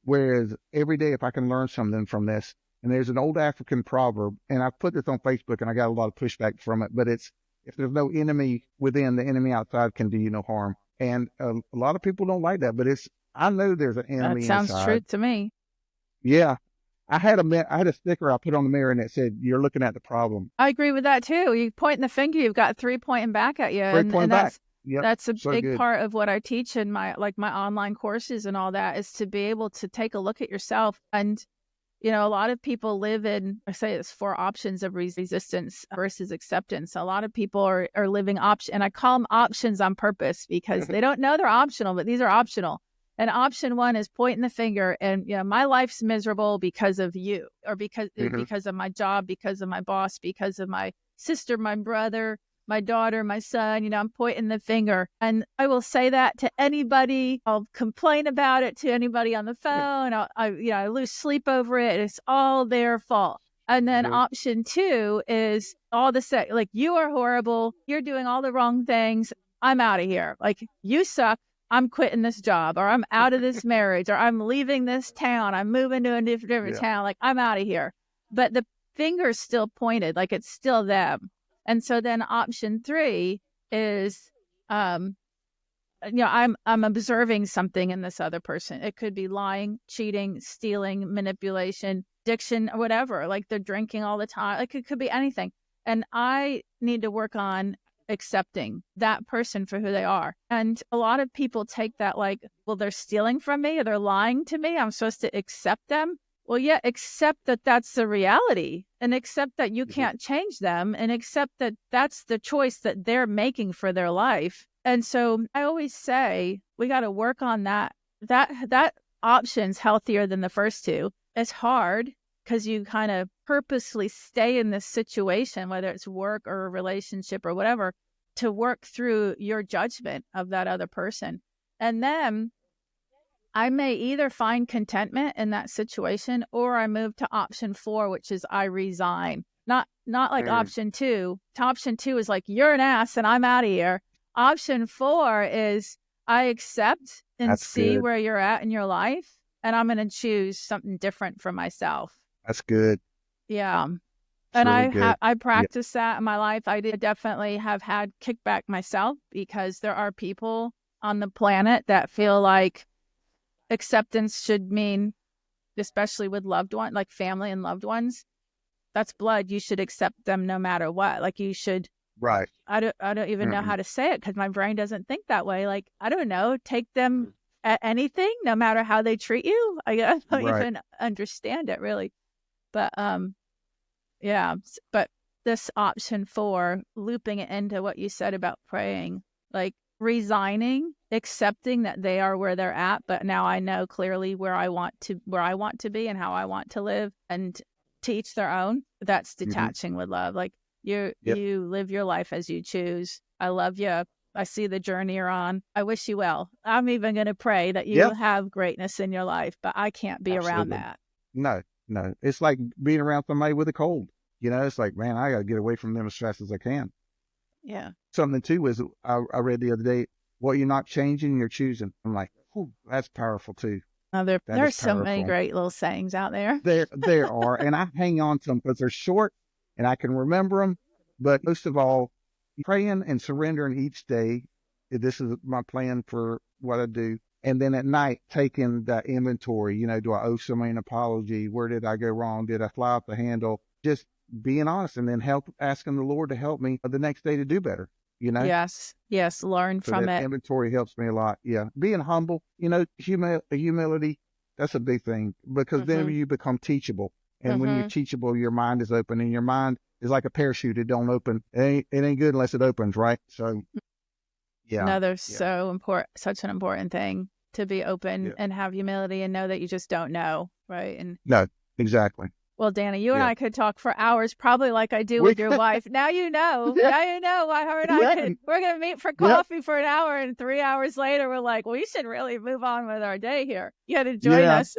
Whereas every day, if I can learn something from this, and there's an old African proverb, and I put this on Facebook, and I got a lot of pushback from it, but it's, if there's no enemy within, the enemy outside can do you no harm. And a lot of people don't like that, but I know there's an enemy That sounds inside. true to me. Yeah. I had a sticker I put on the mirror, and it said, "You're looking at the problem." I agree with that too. You pointing the finger, you've got three pointing back at you. Pointing back. Yep. That's a So big good. part of what I teach in my online courses and all that, is to be able to take a look at yourself. And, a lot of people live in, I say it's 4 options of resistance versus acceptance. A lot of people are living and I call them options on purpose because they don't know they're optional, but these are optional. And option 1 is pointing the finger and, my life's miserable because of you, or because of my job, because of my boss, because of my sister, my brother, my daughter, my son. I'm pointing the finger. And I will say that to anybody. I'll complain about it to anybody on the phone. I lose sleep over it. It's all their fault. And then option 2 is all the like, you are horrible. You're doing all the wrong things. I'm out of here. Like, you suck. I'm quitting this job, or I'm out of this marriage, or I'm leaving this town. I'm moving to a different town. Like, I'm out of here. But the finger's still pointed, like it's still them. And so then option 3 is, I'm observing something in this other person. It could be lying, cheating, stealing, manipulation, addiction, or whatever. Like they're drinking all the time. Like it could be anything. And I need to work on accepting that person for who they are. And a lot of people take that like, well, they're stealing from me or they're lying to me. I'm supposed to accept them. Well, yeah, accept that that's the reality and accept that you can't change them and accept that that's the choice that they're making for their life. And so I always say we got to work on that. That option's healthier than the first two. It's hard because you kind of purposely stay in this situation, whether it's work or a relationship or whatever, to work through your judgment of that other person. And then I may either find contentment in that situation or I move to option 4, which is I resign. Not like option 2. Option 2 is like, you're an ass and I'm out of here. Option 4 is I accept and see where you're at in your life, and I'm going to choose something different for myself. That's good. Yeah. That's And really I practice that in my life. I definitely have had kickback myself because there are people on the planet that feel like acceptance should mean, especially with loved ones, like family and loved ones, that's blood. You should accept them no matter what. Like you should. Right. I don't even know how to say it because my brain doesn't think that way. Like, I don't know, take them at anything, no matter how they treat you. I don't even understand it really. But yeah. But this option 4, looping it into what you said about praying, like resigning, accepting that they are where they're at, but now I know clearly where I want to be and how I want to live, and to each their own. That's detaching with love. Like you live your life as you choose. I love you. I see the journey you're on. I wish you well. I'm even going to pray that you have greatness in your life, but I can't be around that. No. It's like being around somebody with a cold. It's like, man, I got to get away from them as fast as I can. Yeah. Something too is I read the other day, what you're not changing, you're choosing. I'm like, oh, that's powerful too. There's so many great little sayings out there. There are, and I hang on to them because they're short and I can remember them. But most of all, praying and surrendering each day. This is my plan for what I do. And then at night, taking that inventory, do I owe somebody an apology? Where did I go wrong? Did I fly off the handle? Just being honest, and then asking the Lord to help me the next day to do better, Yes, learn so from that it. Inventory helps me a lot. Yeah. Being humble, humility, that's a big thing because then you become teachable. And when you're teachable, your mind is open, and your mind is like a parachute. It don't open. It ain't good unless it opens, right? So, yeah. So important, such an important thing to be open and have humility and know that you just don't know, right? And no, exactly. Well, Danny, you and I could talk for hours, probably like I do with your wife. Now you know. Now you know. Her and I could. We're going to meet for coffee for an hour, and 3 hours later, we're like, we should really move on with our day here. You got to join us.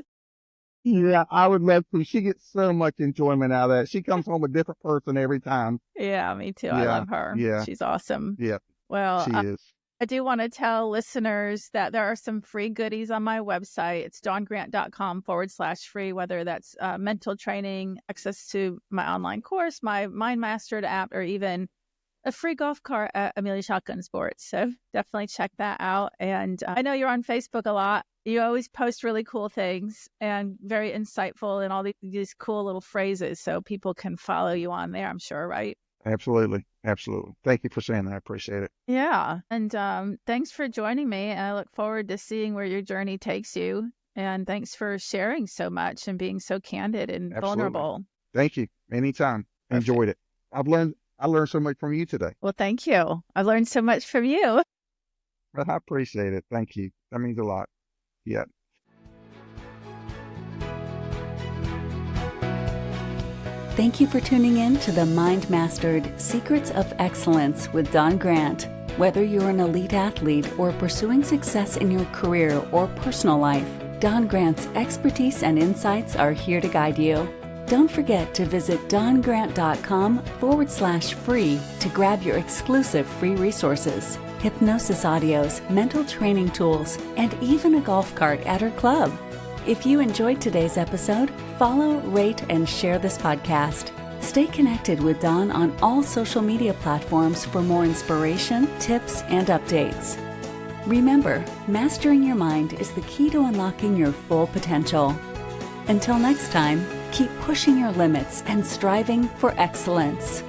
Yeah, I would love to. She gets so much enjoyment out of that. She comes home a different person every time. Yeah, me too. I love her. Yeah. She's awesome. Yeah. Well, she is. I do want to tell listeners that there are some free goodies on my website. It's dawngrant.com/free, whether that's mental training, access to my online course, my Mind Mastered app, or even a free golf cart at Amelia Shotgun Sports. So definitely check that out. And I know you're on Facebook a lot. You always post really cool things and very insightful and all these cool little phrases so people can follow you on there, I'm sure, right? Absolutely. Thank you for saying that. I appreciate it. Yeah. And thanks for joining me. I look forward to seeing where your journey takes you. And thanks for sharing so much and being so candid and vulnerable. Thank you. Anytime. Perfect. Enjoyed it. I learned so much from you today. Well, thank you. I learned so much from you. Well, I appreciate it. Thank you. That means a lot. Yeah. Thank you for tuning in to the Mind Mastered Secrets of Excellence with Dawn Grant. Whether you're an elite athlete or pursuing success in your career or personal life, Dawn Grant's expertise and insights are here to guide you. Don't forget to visit dawngrant.com/free to grab your exclusive free resources, hypnosis audios, mental training tools, and even a golf cart at her club. If you enjoyed today's episode, follow, rate, and share this podcast. Stay connected with Dawn on all social media platforms for more inspiration, tips, and updates. Remember, mastering your mind is the key to unlocking your full potential. Until next time, keep pushing your limits and striving for excellence.